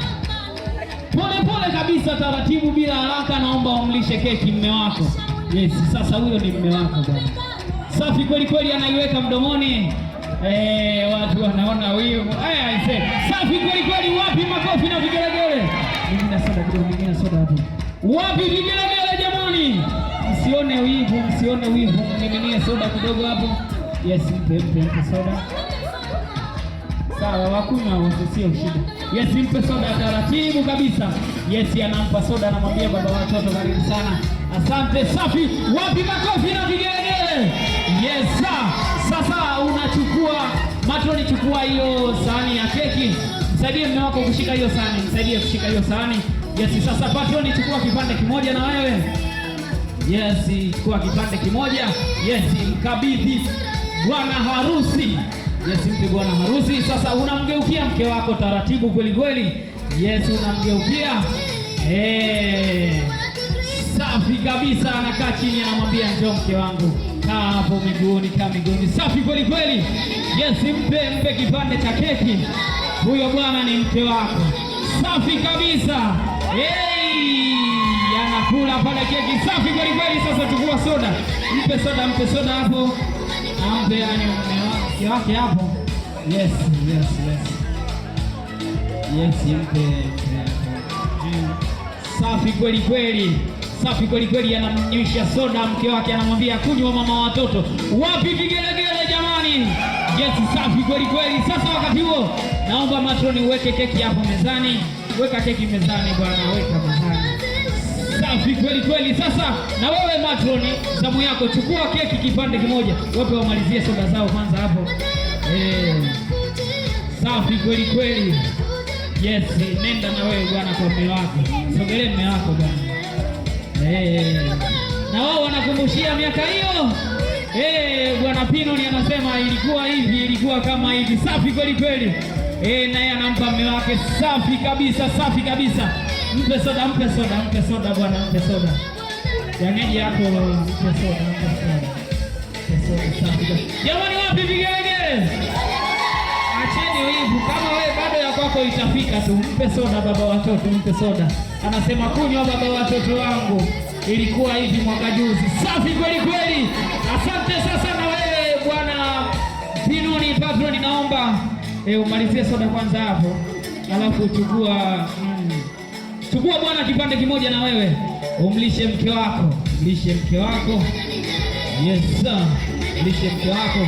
Speaker 6: pole kabisa, taratibu bila haraka, naomba umlishe keki mume wako. Yes, sasa huyo ni mume wako bwana. Safi kweli kweli, anaiweka mdomoni. Watu wanaona wivu. Safi kweli kweli, wapi makofi na vigelegele? Mimi soda kidogo, mimi soda hapo. Wapi vigelegele jamani? Msione wivu, msione wivu. Mimi soda kidogo hapo. Yes, mpe soda. Sawa, wakunywa wasio shida. Yes, mpe soda taratibu kabisa. Yes, anampa soda, anamwambia baba watoto karibu sana. Asante, safi. Wapi makofi na vigelegele? Yes, sir. Sasa unachukua matroni, chukua hiyo sahani ya keki. Msaidie mume wako kushika hiyo sahani, msaidie kushika hiyo sahani. Yes, sasa patroni, chukua kipande kimoja na wewe. Yes, chukua kipande kimoja. Yes, mkabidhi bwana harusi. Yes, mpe bwana harusi. Sasa unamgeukia mke wako taratibu kweli kweli. Yes, unamgeukia. Safi kabisa, anakaa chini anamwambia njoo mke wangu. Kaa hapo miguuni, kaa miguuni. Safi kweli kweli. Yes, mpe kipande cha keki. Huyo bwana ni mke wako. Safi kabisa. Anakula pale keki. Safi kweli kweli. Sasa chukua soda. Mpe soda hapo. Ampe mke wake hapo. Yes. Yes, mpe. Safi kweli kweli. Safi kweli kweli, anamnywisha soda mke wake, anamwambia kunywa mama watoto. Wapi vigelegele jamani? Yes, safi kweli kweli. Sasa wakati huo naomba matroni uweke keki hapo mezani. Weka keki mezani bwana, weka mezani. Safi kweli kweli. Sasa na wewe matroni, zamu yako, chukua keki kipande kimoja. Wape wamalizie soda zao kwanza hapo. Safi kweli kweli. Yes, nenda na wewe bwana kwa mume wako. Sogelee mume wako bwana. Na wao wanakumbushia miaka hiyo. Bwana Pinoni anasema ilikuwa hivi, ilikuwa kama hivi. Safi kweli kweli. Naye anampa mume wake. Safi kabisa, safi kabisa. Mpe soda bwana, mpe soda. Jangeji yako mpe soda. Safi kabisa. Jamani, wapi vigelegele? Acheni wivu, kama wewe bado ya kwako itafika tu. Mpe soda baba watoto, mpe soda. Anasema kunywa baba watoto wangu, ilikuwa hivi mwaka juzi. Safi kweli kweli. Asante. Sasa na wewe bwana Pinoni patroni, naomba umalizie soda kwanza hapo. Alafu chukua bwana kipande kimoja na wewe. Umlishe mke wako. Yes sir. Mlishe mke wako.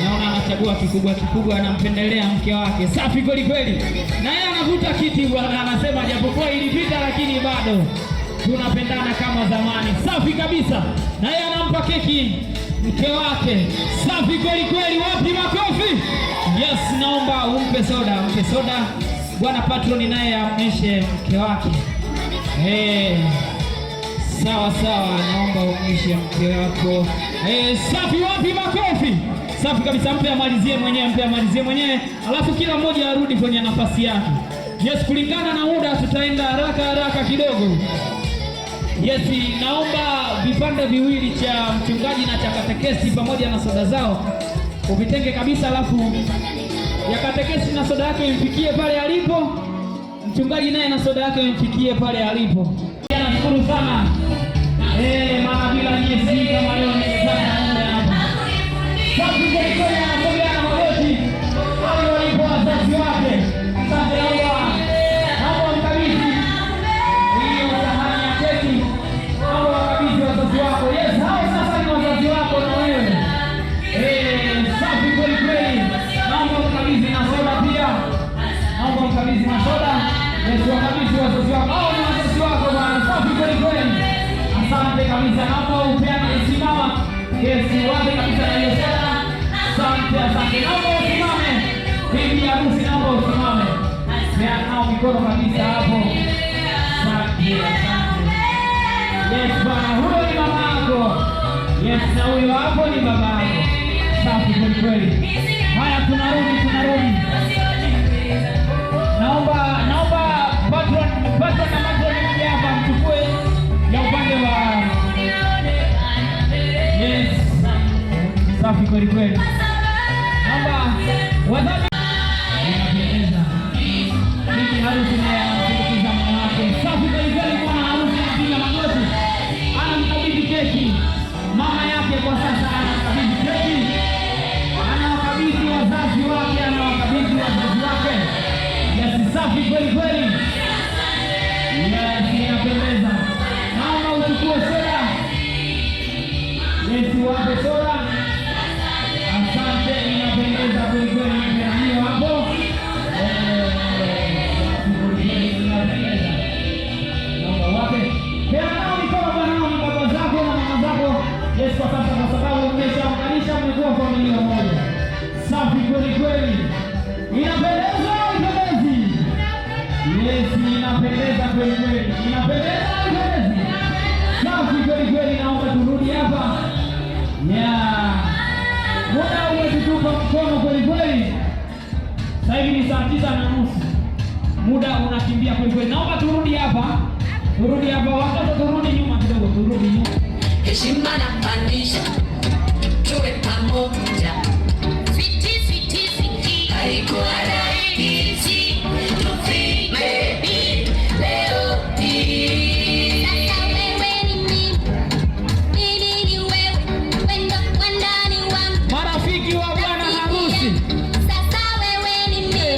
Speaker 6: Naona anachagua kikubwa, anampendelea mke wake. Safi kweli kweli. Na yeye anavuta kiti bwana, anasema japokuwa ilipita lakini bado tunapendana kama zamani. Safi kabisa. Na yeye anampa keki mke wake. Safi kweli kweli. Wapi makofi? Yes, naomba umpe soda. Bwana patroni naye amlishe mke wake. Sawa, naomba umlishe mke wako. Safi, wapi makofi? Safi kabisa, mpe amalizie mwenyewe. Alafu kila mmoja arudi kwenye nafasi yake. Yes, kulingana na muda tutaenda haraka kidogo. Yes, naomba vipande viwili cha mchungaji na cha katekesi pamoja na soda zao uvitenge kabisa, alafu ya katekesi na soda yake imfikie pale alipo. Mchungaji naye na soda yake imfikie pale alipo. Nashukuru sana. Maana bila nyinyi kama leo ni sana hapa. Safi kwa kweli, anasogea na magoti. Wale walipo wazazi wake. Asante Allah. Hapo mkabidhi hiyo sahani ya keki. Hapo wakabidhi wazazi wako. Yes, hao sasa ni wazazi wako na wewe. Safi kweli kweli. Naomba mkabidhi na soda pia. Yes, wakabidhi wazazi wako. Hao ni wazazi wako bwana. Safi kweli kweli. Asante kabisa. Naomba upeane simama. Yes, wape kabisa na hiyo soda. Asante. Naomba usimame. Bibi harusi, naomba usimame. Nao mikono kabisa hapo. Asante. Yes, bwana, huyo ni mama yako. Yes, na huyo hapo ni baba yako. Safi kweli kweli. Haya, tunarudi. Naomba patron na matron mje hapa mchukue ya upande wa. Yes. Safi kweli kweli. Naomba wazazi wanapendeza. Bibi harusi naye anamsindikiza mume wake. Safi kweli kweli. Bwana harusi anapiga magoti. Anamkabidhi keki mama yake, kwa sasa anamkabidhi keki. Anawakabidhi wazazi wake. Yes, safi kweli kweli. Yes, inapendeza. Naomba uchukue soda. Yes, wape soda. Yes, kwa sasa kwa sababu mmeshaunganisha, mmekuwa familia moja. Safi kweli kweli. Inapendeza ipendezi. Yes, inapendeza kweli kweli. Inapendeza ipendezi. Safi kweli kweli. Naomba turudi hapa. Yeah. Muda umetutupa mkono kweli kweli. Sasa hivi ni saa 9:30. Muda unakimbia kweli kweli. Naomba turudi hapa. Turudi hapa, watoto turudi nyuma kidogo, turudi nyuma.
Speaker 14: Heshima na pandisha, tuwe pamoja. Fiti, fiti, fiti, haikuwa rahisi, tufike leo hii. Sasa wewe ni mimi, mimi ni wewe, wendo wandani wangu.
Speaker 6: Marafiki wa bwana harusi.
Speaker 14: Sasa wewe ni mimi,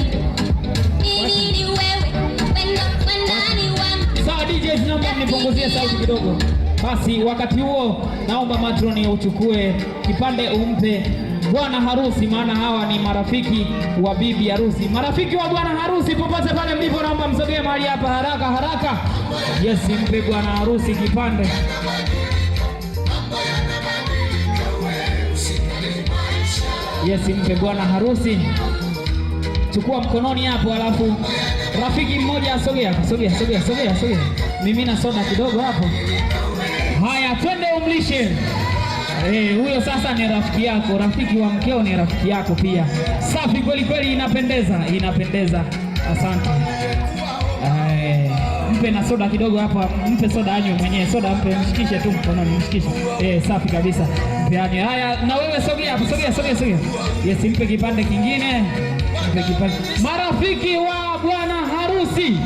Speaker 14: mimi ni wewe, wendo wandani wangu.
Speaker 6: Sawa DJ, naomba mnipunguzie sauti kidogo. Basi wakati huo naomba matroni uchukue kipande umpe bwana harusi, maana hawa ni marafiki wa bibi harusi. Marafiki wa bwana harusi popote pale mlipo, naomba msogee mahali hapa haraka haraka. Yes, mpe bwana harusi kipande. Yes, mpe bwana harusi. Chukua mkononi hapo, alafu rafiki mmoja sogea. Mimina soda kidogo hapo. Haya, twende umlishe. Huyo sasa ni rafiki yako, rafiki wa mkeo ni rafiki yako pia. Safi kweli kweli, inapendeza. Asante. Mpe na soda kidogo hapa, mpe soda anywe mwenyewe, soda mpe, mshikishe tu mkononi, mshikishe. Safi kabisa. Mpe anywe. Haya, na wewe sogea hapo, sogea. Yes, mpe kipande kingine. Mpe kipande. Marafiki wa bwana harusi.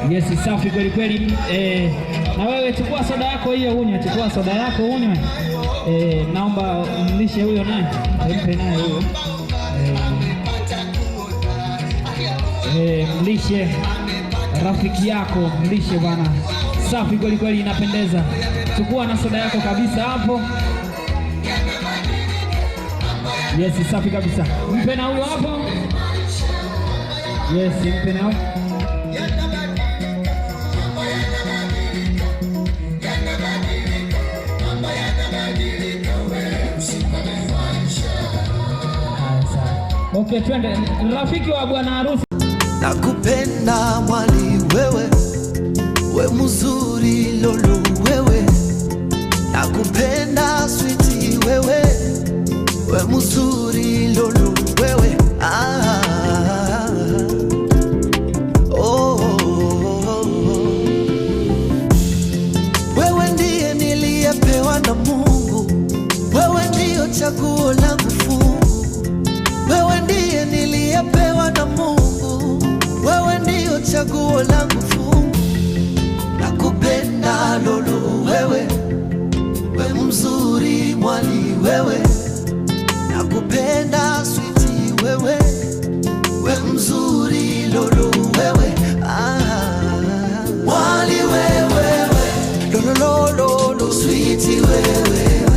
Speaker 6: Yes, safi kweli kweli. Na wewe chukua soda yako hiyo unywe, naomba mlishe huyo naye. Mpe naye huyo. Mlishe rafiki yako, mlishe bwana. Safi kweli kweli, inapendeza. Chukua na soda yako kabisa hapo. Yes, safi kabisa. Mpe na huyo hapo. Yes, mpe na huyo. Okay, twende. Rafiki wa bwana harusi.
Speaker 2: Nakupenda mwali wewe, we mzuri lolo wewe. Nakupenda sweetie wewe, we mzuri lolo wewe. Wewe ndiye niliyepewa na Mungu, wewe ndiyo chaguo langu fungu. Wewe ndiye niliyepewa na Mungu, wewe ndiyo chaguo langu fungu. Nakupenda lolo wewe, we mzuri mwali wewe. Nakupenda sweetie wewe, we mzuri lolo wewe. Mwali wewe, lolo sweetie wewe.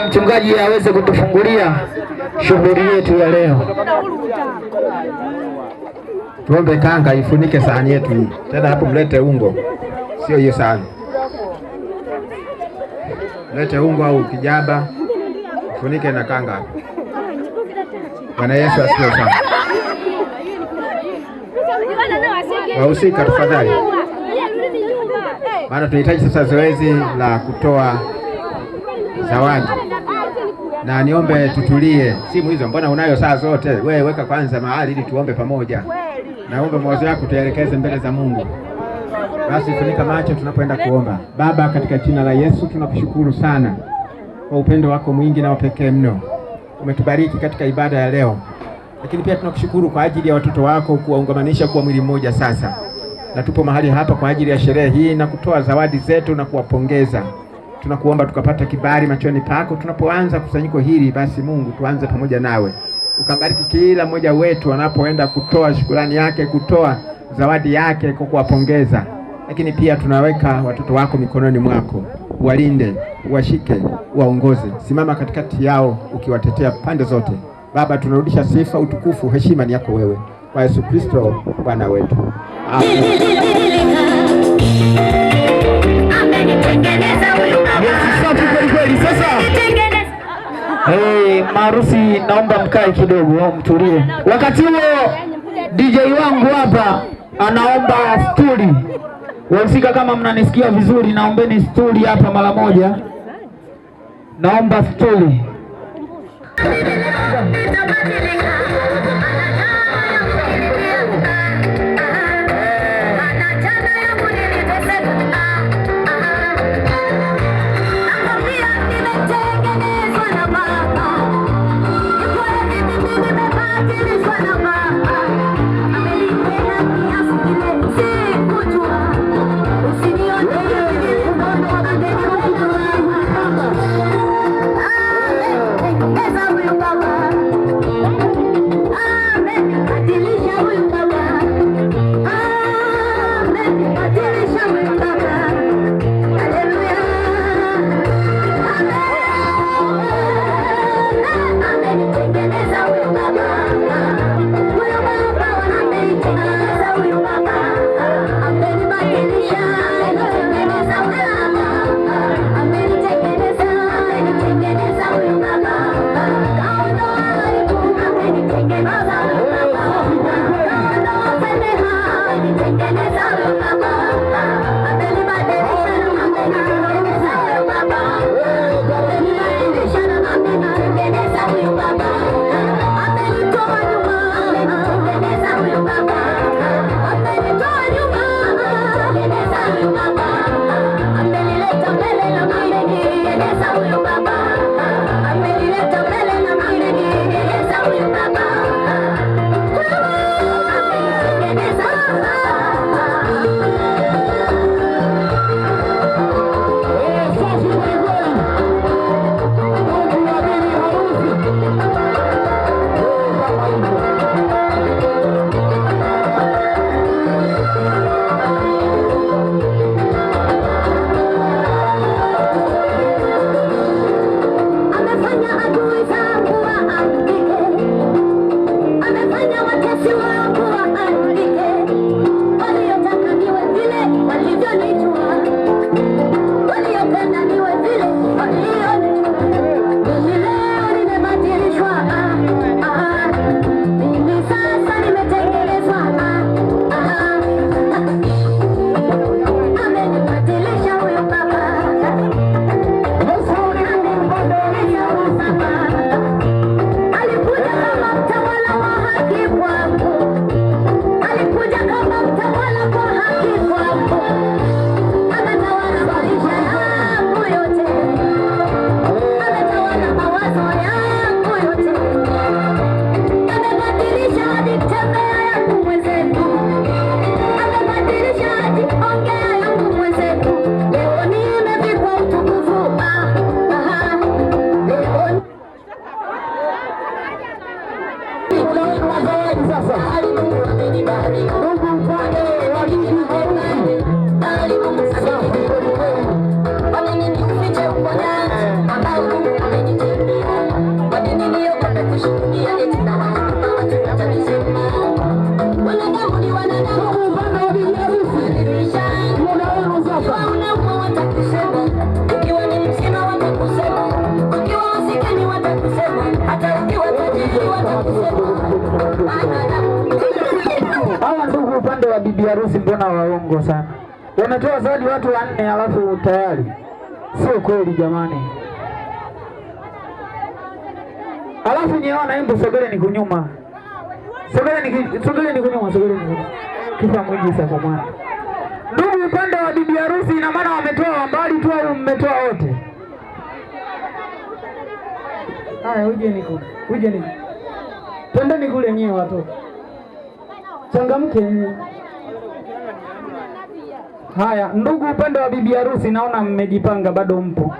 Speaker 5: Mchungaji aweze kutufungulia shughuli yetu ya leo. Tuombe kanga ifunike sahani yetu. Tena hapo mlete ungo. Sio hiyo sahani. Mlete ungo au kijaba. Ifunike na kanga. Bwana Yesu asifiwe sana. Wahusika tafadhali, maana tunahitaji sasa zoezi la kutoa zawadi, na niombe tutulie. Simu hizo mbona unayo saa zote? Wewe weka kwanza mahali ili tuombe pamoja. Naomba mawazo yako tuyaelekeze mbele za Mungu. Basi funika macho tunapoenda kuomba. Baba, katika jina la Yesu tunakushukuru sana kwa upendo wako mwingi na wa pekee mno. Umetubariki katika ibada ya leo. Lakini pia tunakushukuru kwa ajili ya watoto wako kuwaungamanisha kuwa mwili mmoja sasa. Na tupo mahali hapa kwa ajili ya sherehe hii na kutoa zawadi zetu na kuwapongeza. Tunakuomba tukapata kibali machoni pako tunapoanza kusanyiko hili. Basi Mungu, tuanze pamoja nawe. Ukabariki kila mmoja wetu anapoenda kutoa shukrani yake, kutoa zawadi yake kwa kuwapongeza. Lakini pia tunaweka watoto wako mikononi mwako. Walinde, washike, waongoze. Simama katikati yao ukiwatetea pande zote. Baba, tunarudisha sifa, utukufu, heshima ni yako wewe. Kwa Yesu Kristo Bwana wetu. Amen.
Speaker 15: Sasa maharusi, naomba mkae kidogo, mtulie. Wakati huo DJ wangu hapa anaomba stuli. Wahusika, kama mnanisikia vizuri, naombeni stuli hapa mara moja. Naomba stuli. wa bibi harusi mbona waongo sana? Wametoa zawadi watu 4 alafu tayari. Sio kweli jamani. Alafu niona hebu sogeleni kunyuma. Sogeleni kunyuma. Kifa mwingi sasa mwana. Ndugu upande wa bibi harusi ina maana wametoa mbali tu au mmetoa wote? Haya ujeni. Twendeni kule nyewe watoto. Changamke. Haya, ndugu upande wa bibi harusi naona mmejipanga bado mpo.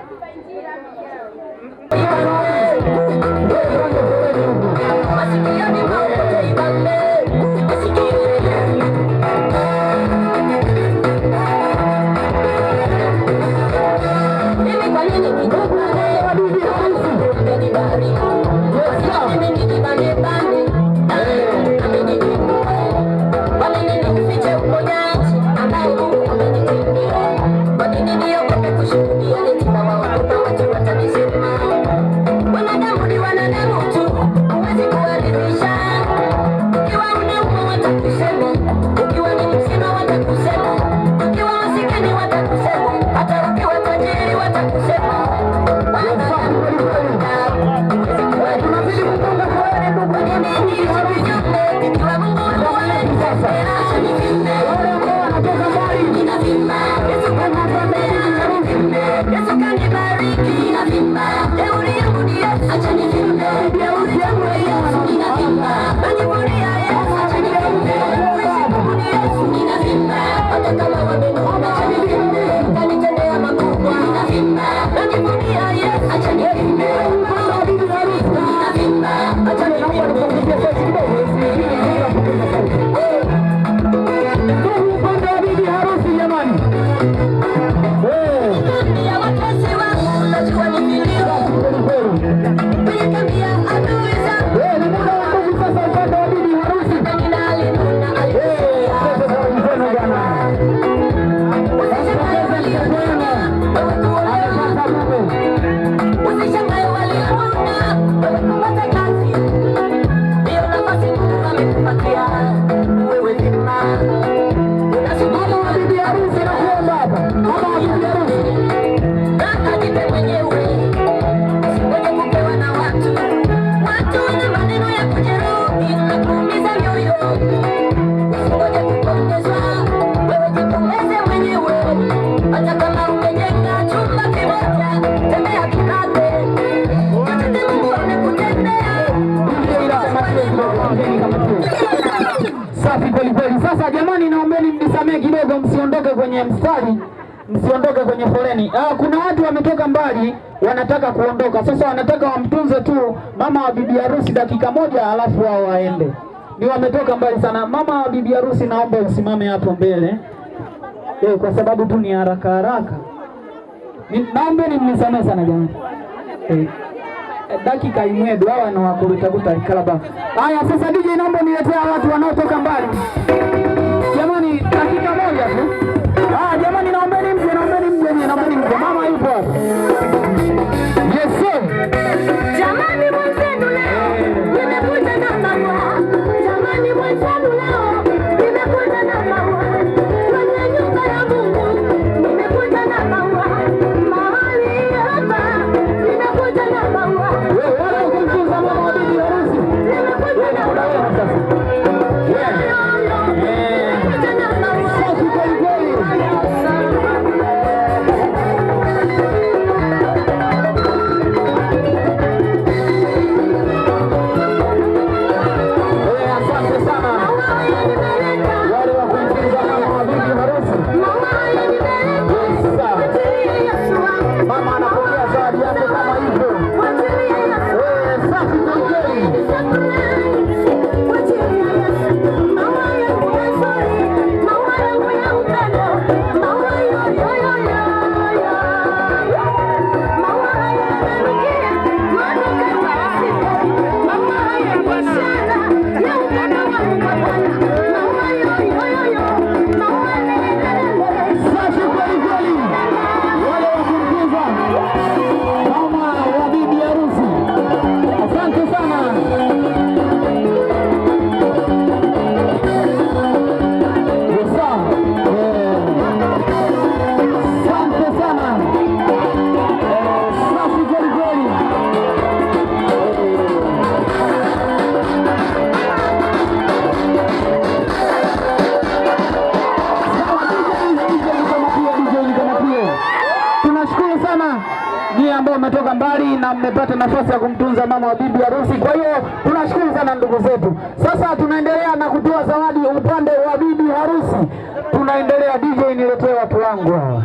Speaker 15: Safi kweli kweli. Sasa jamani, naombeni mnisamee kidogo, msiondoke kwenye mstari, msiondoke kwenye foleni. Kuna watu wametoka mbali wanataka kuondoka. Sasa wanataka wamtunze tu mama wa bibi harusi dakika moja alafu wao waende. Ni wametoka mbali sana. Mama wa bibi harusi naomba usimame hapo mbele. Kwa sababu tu ni haraka. Naombeni mnisamee sana jamani. Dakika imwedu hawa na wakurutakuta kalaba. Haya sasa DJ naomba niletea watu wanaotoka mbali. Jamani dakika moja tu. Jamani naombeni mje. Mama yupo hapa. Yes sir.
Speaker 16: Jamani mwenzenu leo nimekuja na maua. Jamani mwenzenu leo nimekuja na maua. Kwenye nyumba ya Mungu nimekuja na maua. Mahali hapa nimekuja na maua.
Speaker 15: Wala ukifunza mama wa bibi harusi.
Speaker 16: Nimekuja na maua.
Speaker 15: Safi kweli kweli.
Speaker 16: What's
Speaker 15: na mmepata nafasi ya kumtunza mama wa bibi harusi. Kwa hiyo tunashukuru sana ndugu zetu. Sasa tunaendelea na kutoa zawadi upande wa bibi harusi. Tunaendelea, DJ niletee watu wangu hawa.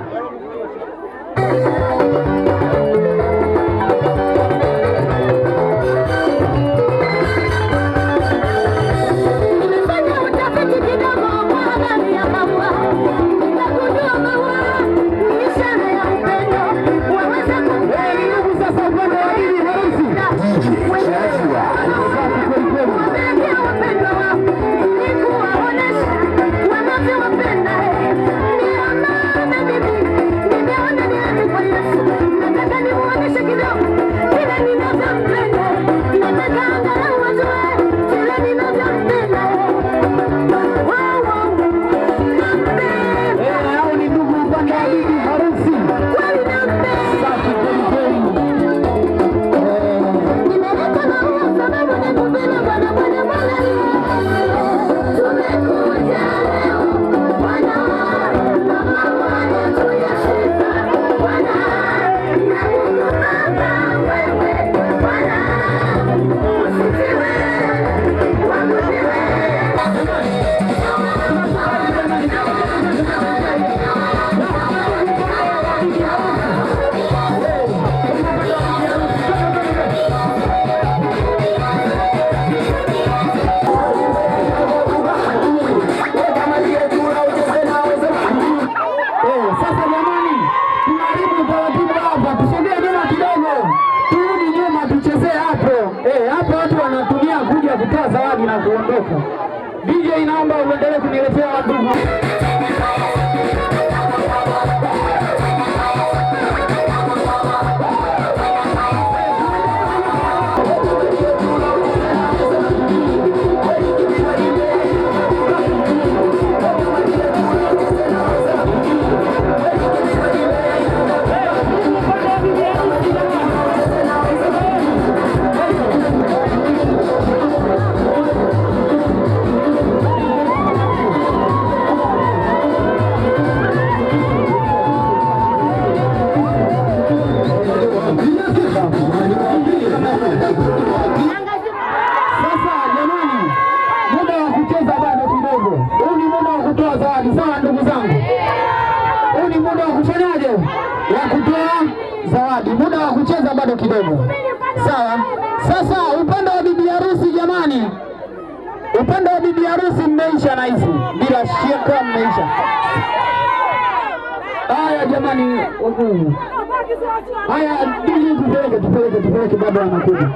Speaker 15: kutoa zawadi na kuondoka. DJ naomba uendelee kuniletea ndugu. Sawa ndugu zangu, huu ni muda wa kufanyaje? Wa kutoa zawadi. Muda wa kucheza bado kidogo. Sawa. Sasa upande wa bibi harusi jamani, upande wa bibi harusi mmeisha na hizi, bila shaka mmeisha. Haya jamani, haya tupeleke bado anakuja.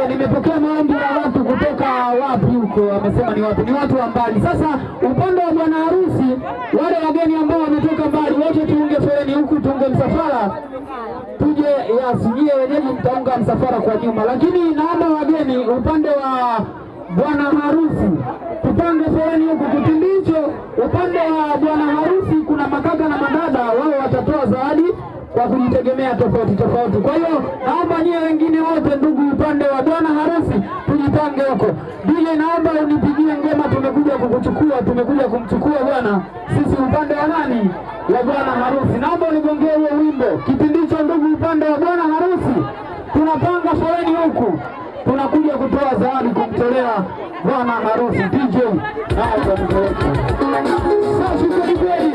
Speaker 15: Nimepokea maombi ya watu kutoka wapi huko, wamesema ni wapi? Ni watu wa mbali. Sasa upande wa bwana harusi, wale wageni ambao wametoka mbali wote tuunge foleni huku, tuunge msafara tuje, sijie wenyeji mtaunga msafara kwa nyuma, lakini naomba wageni upande wa bwana harusi tupange foleni huku. Kipindi hicho upande wa bwana harusi kuna makaka na madada, wao watatoa zawadi kwa kwa kujitegemea tofauti tofauti. Kwa hiyo naomba nyie wengine wote, ndugu upande wa bwana harusi, tujipange huko. DJ, naomba unipigie ngoma, tumekuja kukuchukua, tumekuja kumchukua bwana, sisi upande wa nani, wa bwana harusi. Naomba unigongee huo wimbo kipindi hicho. Ndugu upande wa bwana harusi, tunapanga foleni huku, tunakuja kutoa zawadi kumtolea bwana harusi. DJ, naomba tupeleke sasa kweli kweli.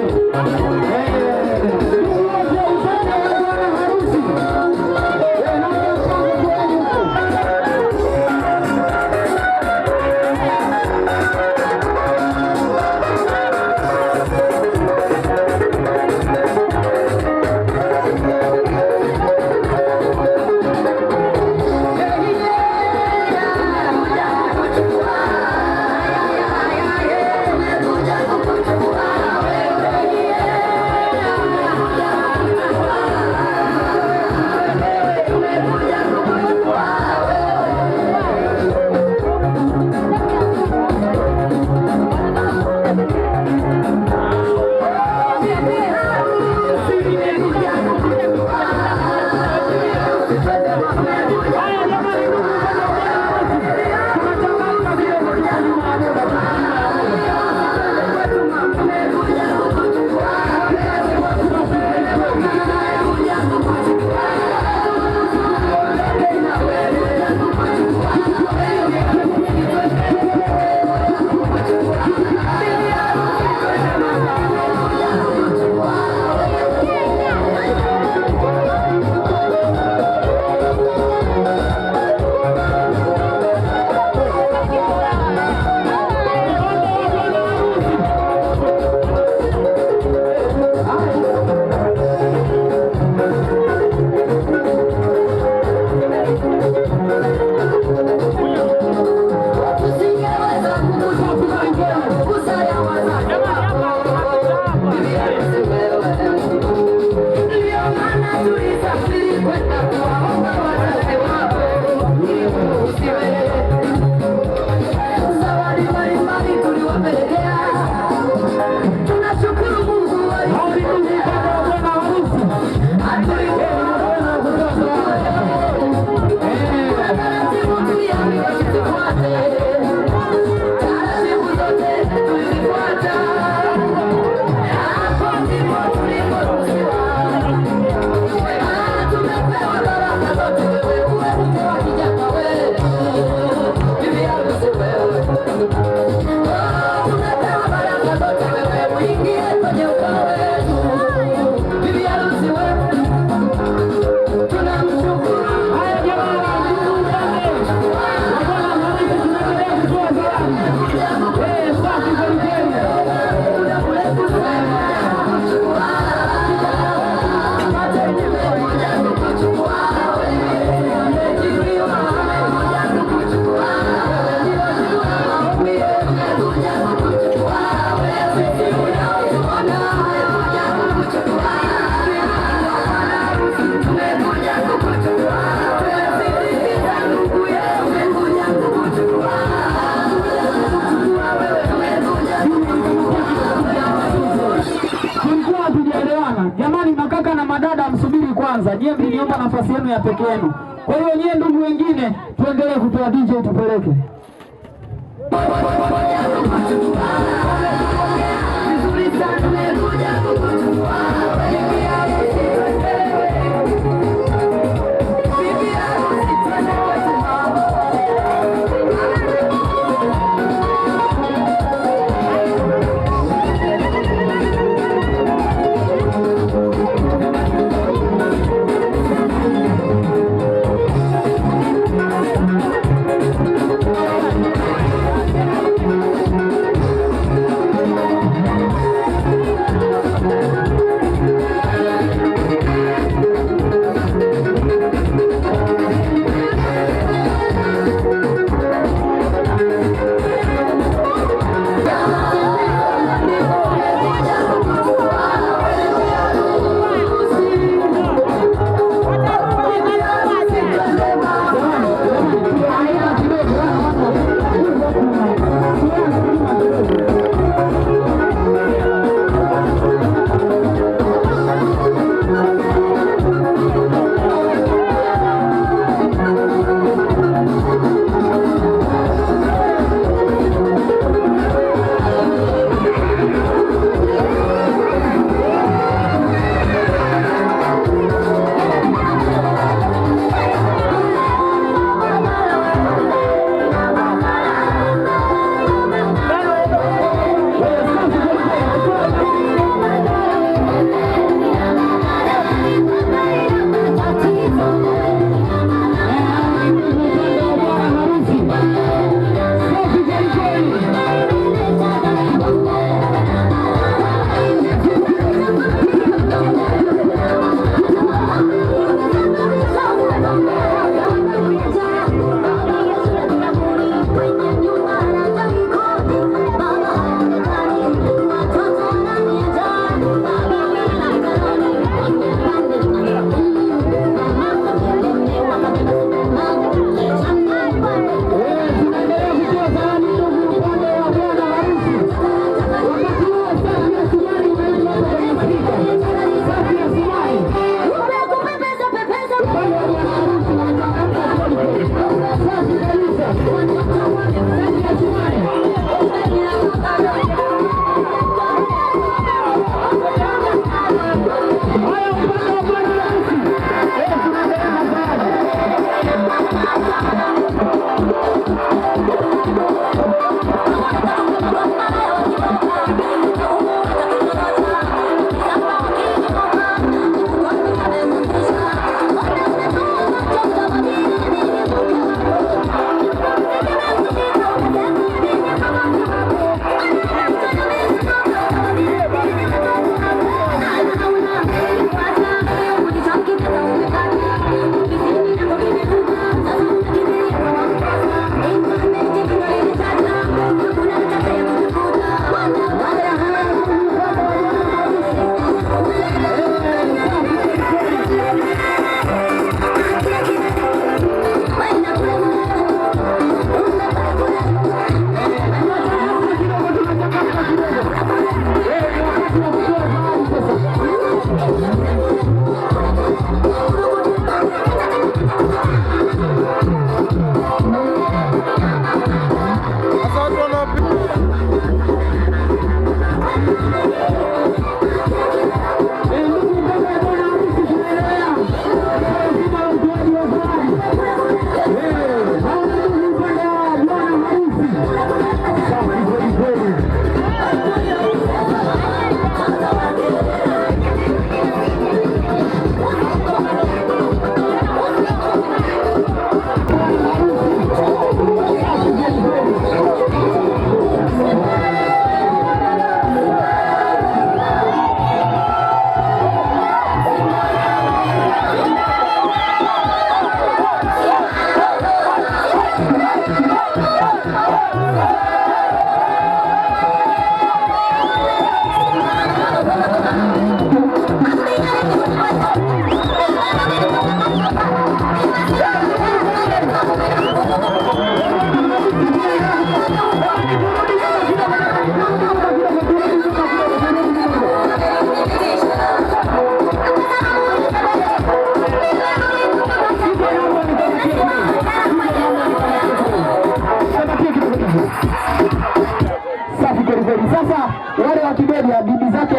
Speaker 15: Nyie mliniomba nafasi yenu ya peke yenu. Kwa hiyo nyie ndugu wengine, tuendelee kutoa. DJ, tupeleke.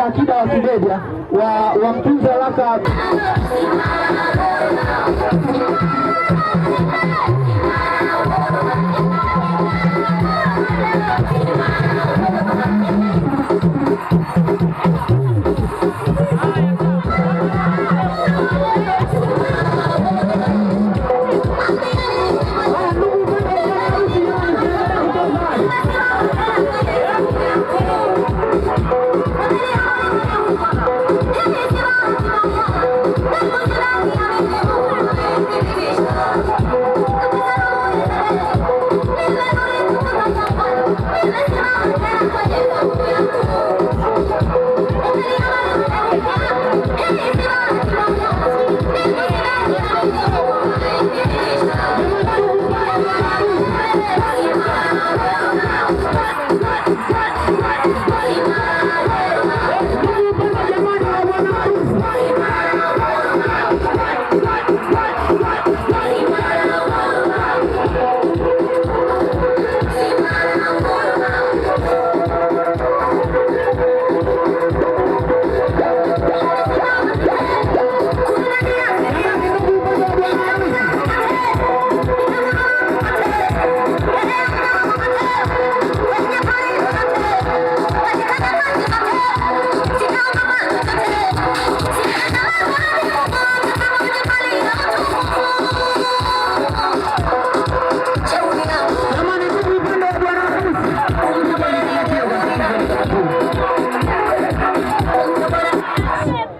Speaker 15: Akida wa Kibeja wa mtunza laka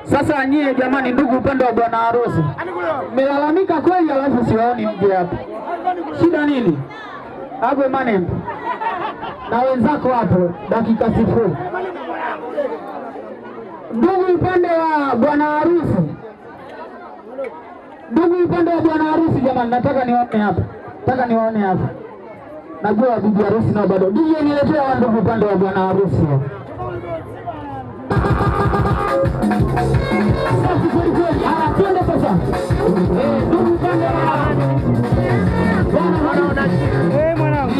Speaker 15: Sasa nyie jamani, ndugu upande wa bwana harusi, mmelalamika kweli, alafu siwaoni mje hapa. Shida nini? Hapo Manembo na wenzako hapo, dakika 0. Ndugu upande wa bwana harusi, ndugu upande wa bwana harusi jamani, nataka niwaone hapa, Najua bibi harusi na bado. DJ niletea wa ndugu upande wa bwana harusi. Sasa twende sasa. Ndugu upande wa bwana harusi. Mwanangu.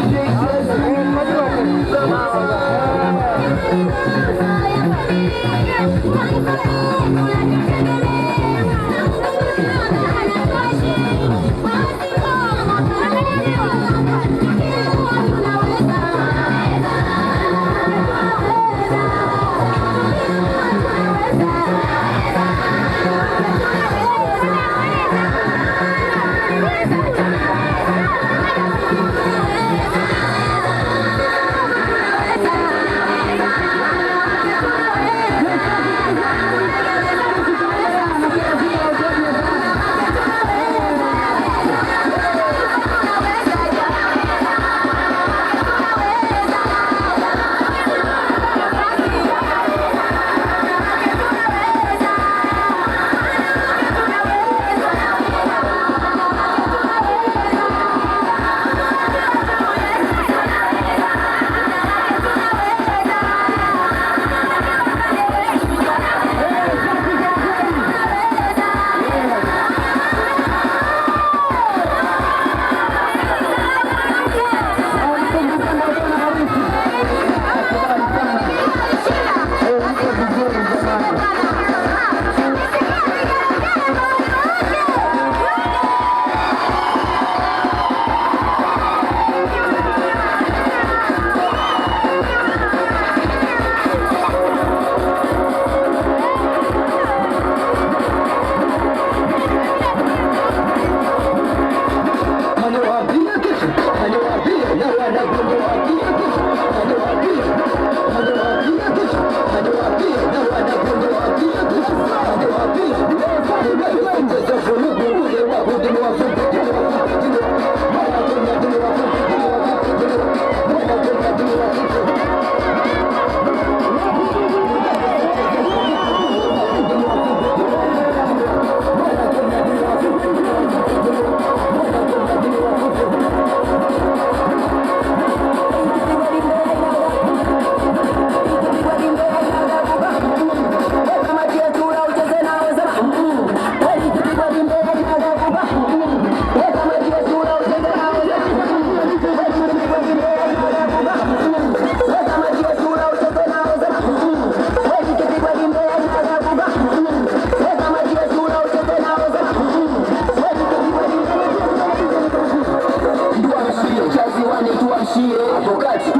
Speaker 16: Thank you.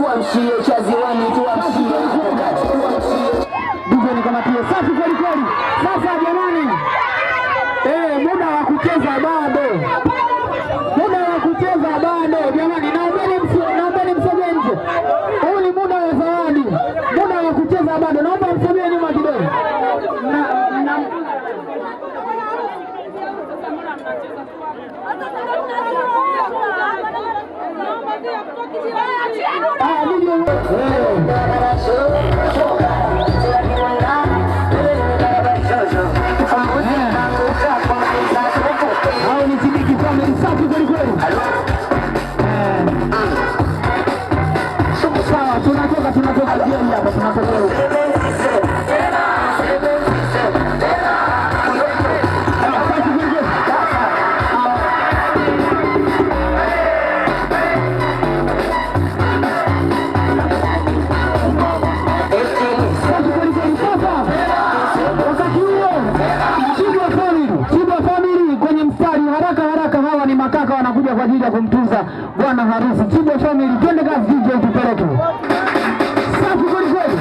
Speaker 15: tuamshie chaziwani, tuamshie DJ nikamatie safi kweli kweli. Sasa jamani, muda wa kucheza bado, muda wa kucheza bado jamani, naombeni msogee nje. Huu ni muda wa zawadi, muda wa kucheza bado, naomba msogee nyuma kidogo. Makaka wanakuja kwa ajili ya kumtunza bwana harusi. Chibwa family, twende kazi DJ tupeleke. Safi kweli kweli.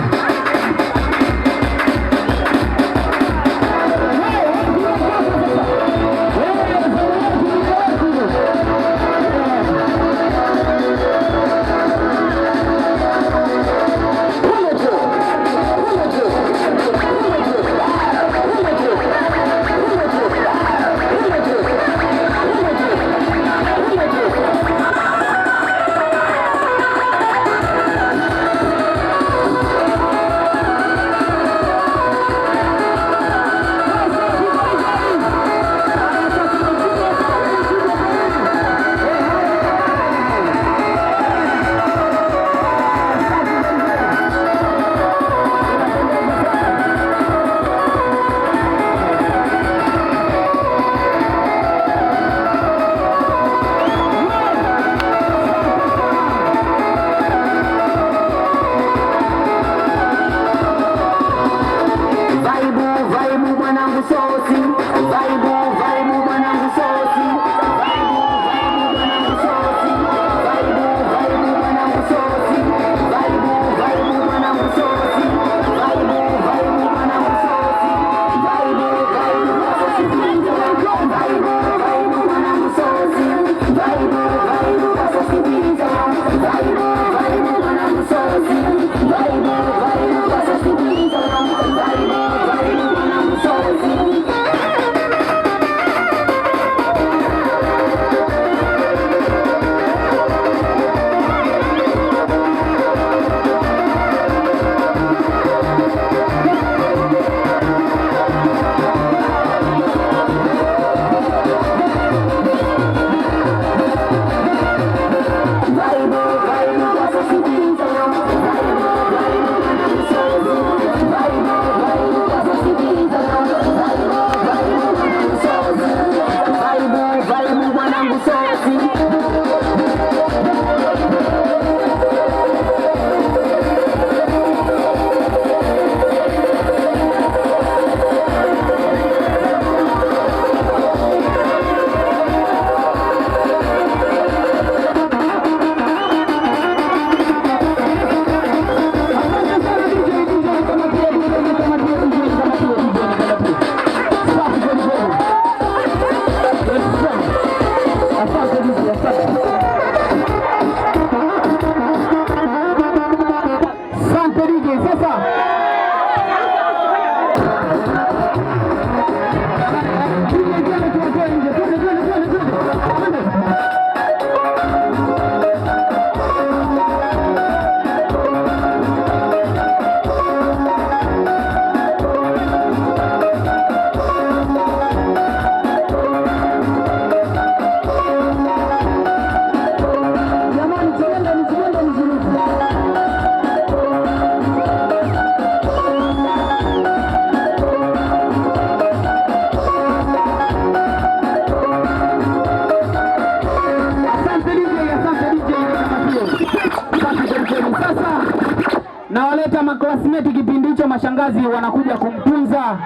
Speaker 15: Nawaleta maklasmeti kipindi hicho, mashangazi wanakuja kumtunza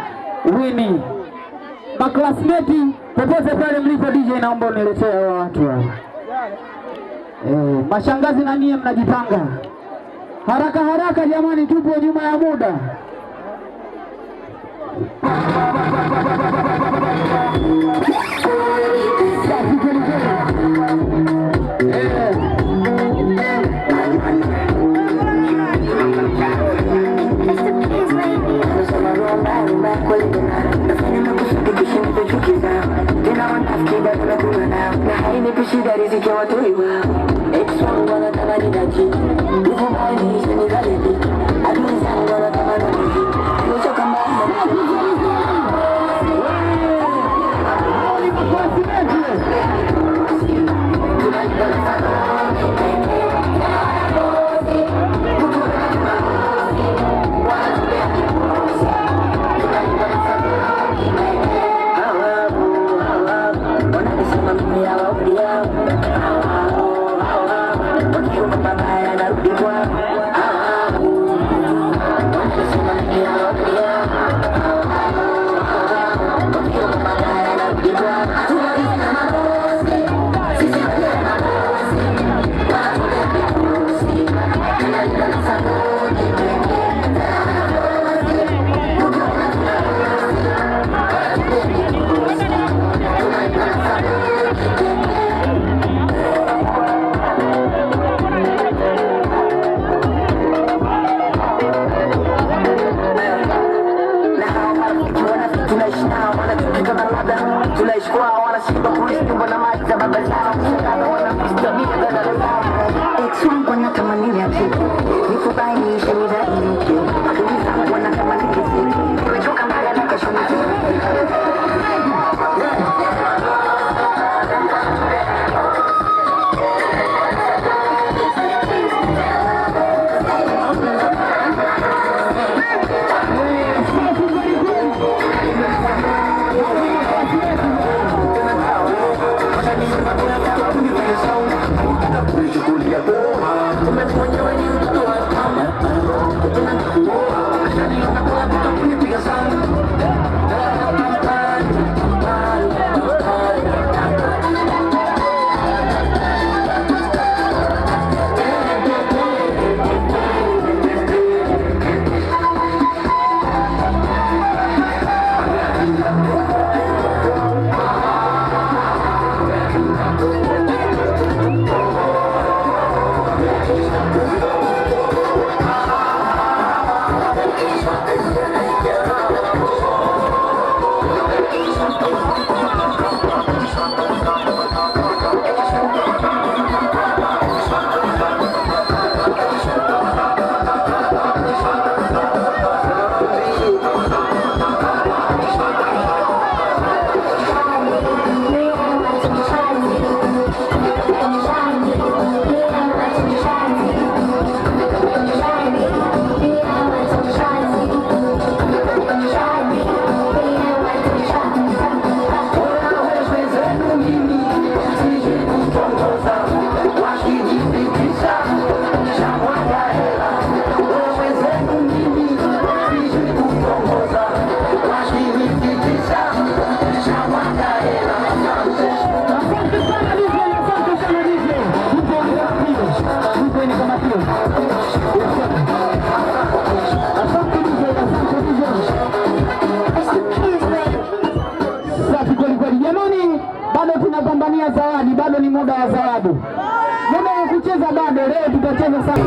Speaker 15: Winnie. Maklasmeti popote pale mlipo, DJ naomba uniletee hao watu hao. Mashangazi na nyie mnajipanga. Haraka haraka jamani, tupo nyuma ya muda. Zawadi bado ni muda wa zawadi, muda wa kucheza bado. Leo tutacheza sana.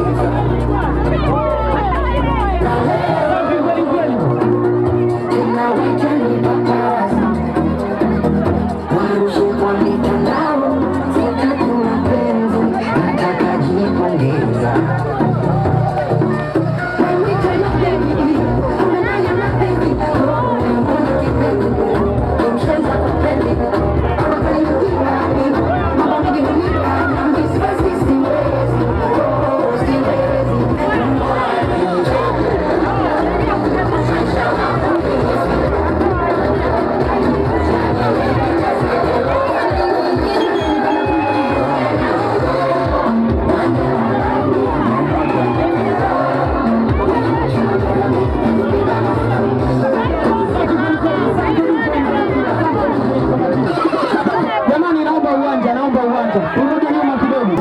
Speaker 15: Turudi nyuma kidogo.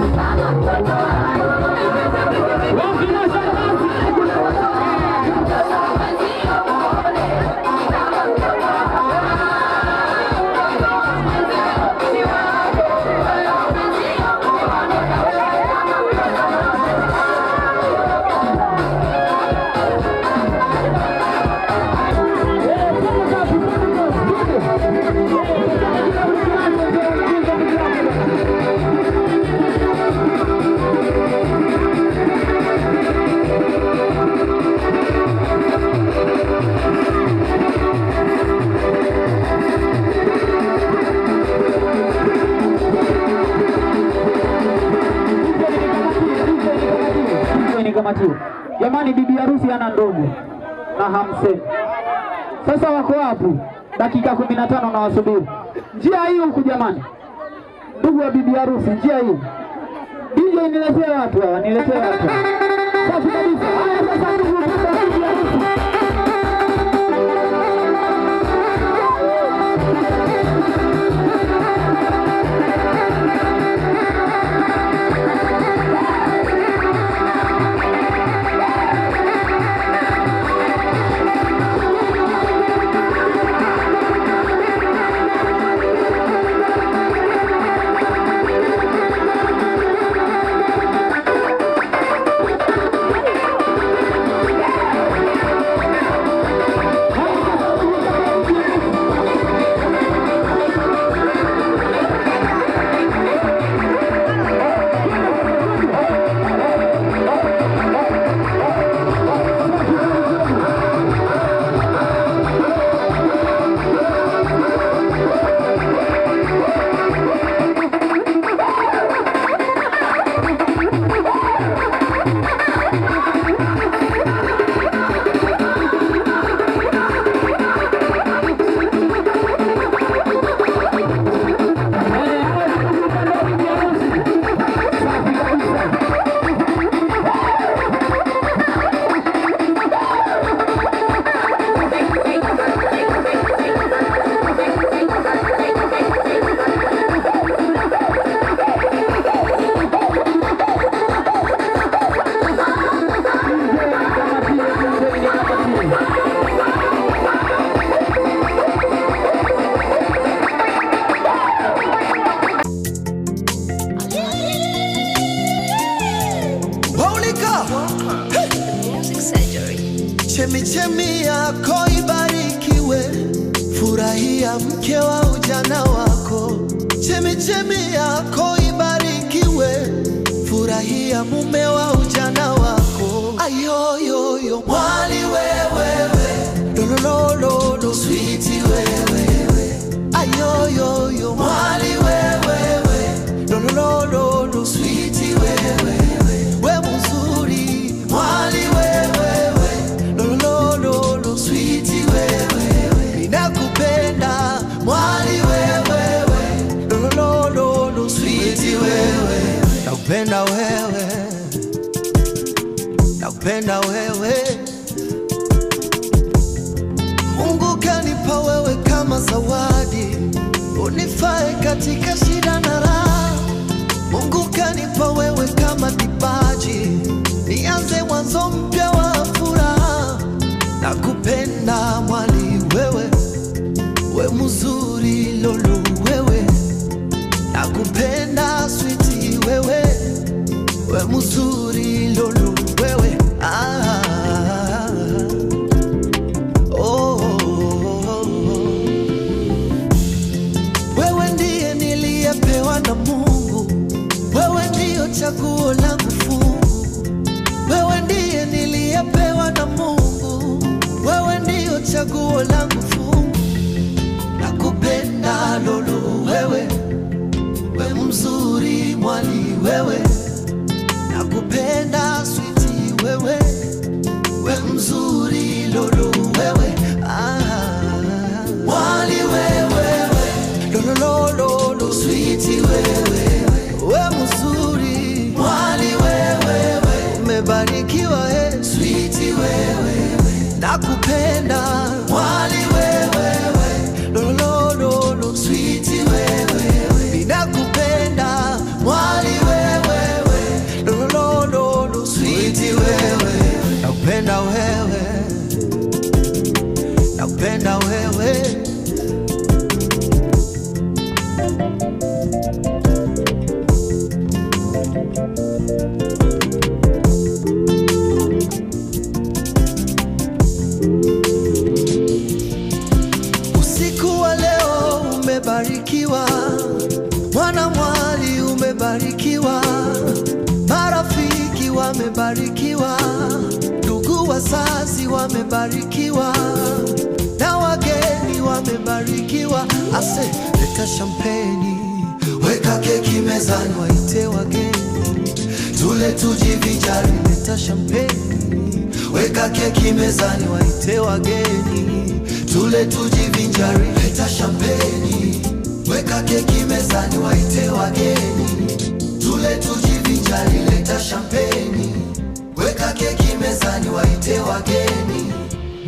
Speaker 15: Jamani, bibi harusi ana ndugu na hamsemi. Sasa wako wapi? Dakika 15 na wasubiri. Njia hii huku jamani. Ndugu wa bibi harusi, njia hii. DJ niletee watu hawa, niletee watu. Safi kabisa. Haya sasa ndugu wa bibi harusi.
Speaker 2: Chemichemi yako ibarikiwe, furahia mke wa ujana wako. Chemichemi yako ibarikiwe, furahia mume wa ujana wako. Ayoyoyo mwali wewewe, lolololo sweetie wewewe. Ayoyoyo mwali wewewe, lolololo sweetie wewewe. We mzuri mwali wewewe, lolololo sweetie wewewe. Ninakupenda mwali wewewe, lolololo sweetie wewewe. Nakupenda wewe, nakupenda wewe. Mungu kanipa wewe kama zawadi, unifae katika shida na raha. Mungu kanipa wewe kama kipaji, nianze mwanzo mpya wa furaha. Nakupenda mwali wewe, we mzuri lolo wewe. Nakupenda sweetie wewe, we mzuri lolo wewe. Wewe ndiye niliyepewa na Mungu, wewe ndiyo chaguo langu fungu. Wewe ndiye niliyepewa na Mungu, wewe ndiyo chaguo langu fungu. Nakupenda lolo wewe, we mzuri mwali wewe. Nakupenda sweetie wewe, we mzuri lolo wewe. Mwali wewe, lolololo sweetie wewe. We mzuri mwali wewe, umebarikiwa sweetie wewe. Nakupenda mwali wewe, lolololo sweetie wewe. Nakupenda mwali wewe, lolololo sweetie wewe. Nakupenda wewe, nakupenda wewe. Usiku wa leo umebarikiwa, mwana mwali umebarikiwa, marafiki wamebarikiwa, ndugu wazazi wamebarikiwa, na wageni wamebarikiwa. Ase leta champagne, weka keki mezani, waite wageni tule tujivinjari. Leta champagne, Weka keki mezani, waite wageni, tule tujivinjari, leta champagne. Weka keki mezani, waite wageni, tule tujivinjari, leta champagne. Weka keki mezani, waite wageni,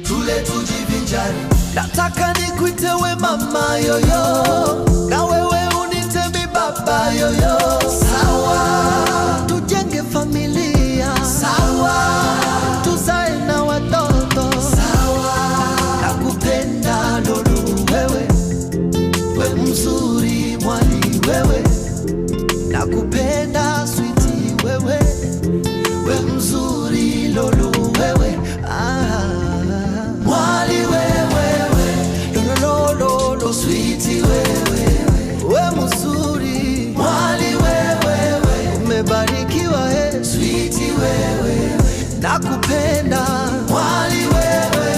Speaker 2: tule tujivinjari. Nataka nikuite we mama yoyo, na wewe unite mi baba yoyo. Sawa, tujenge familia. Sawa, tuzae na watoto. Sawa, nakupenda lolu wewe, we mzuri mwali wewe. Nakupenda sweetie wewe, we mzuri lolu wewe. Mwali wewe, lolo sweetie wewe, we mzuri. Mwali wewe, umebarikiwa sweetie wewe, nakupenda. Mwali wewe,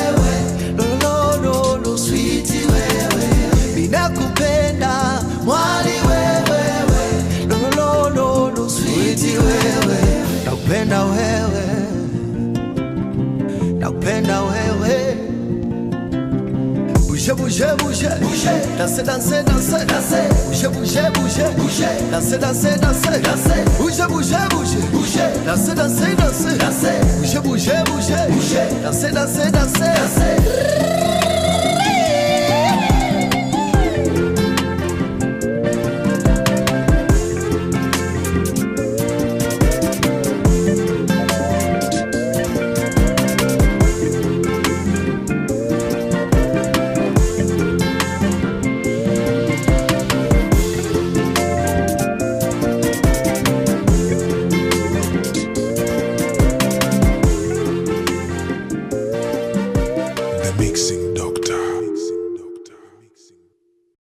Speaker 2: lolo sweetie wewe, ninakupenda. Mwali wewe, lolo sweetie wewe, nakupenda wewe, nakupenda wewe. Bouge, bouge, bouge, bouge, danser, danser, danser, danser. Bouge, bouge, bouge, bouge, danser, danser, danser, danser. Bouge, bouge, bouge, bouge, danser, danser, danser, danser. Bouge, bouge, bouge, bouge, danser, danser, danser, danser.
Speaker 17: Mixing Doctor.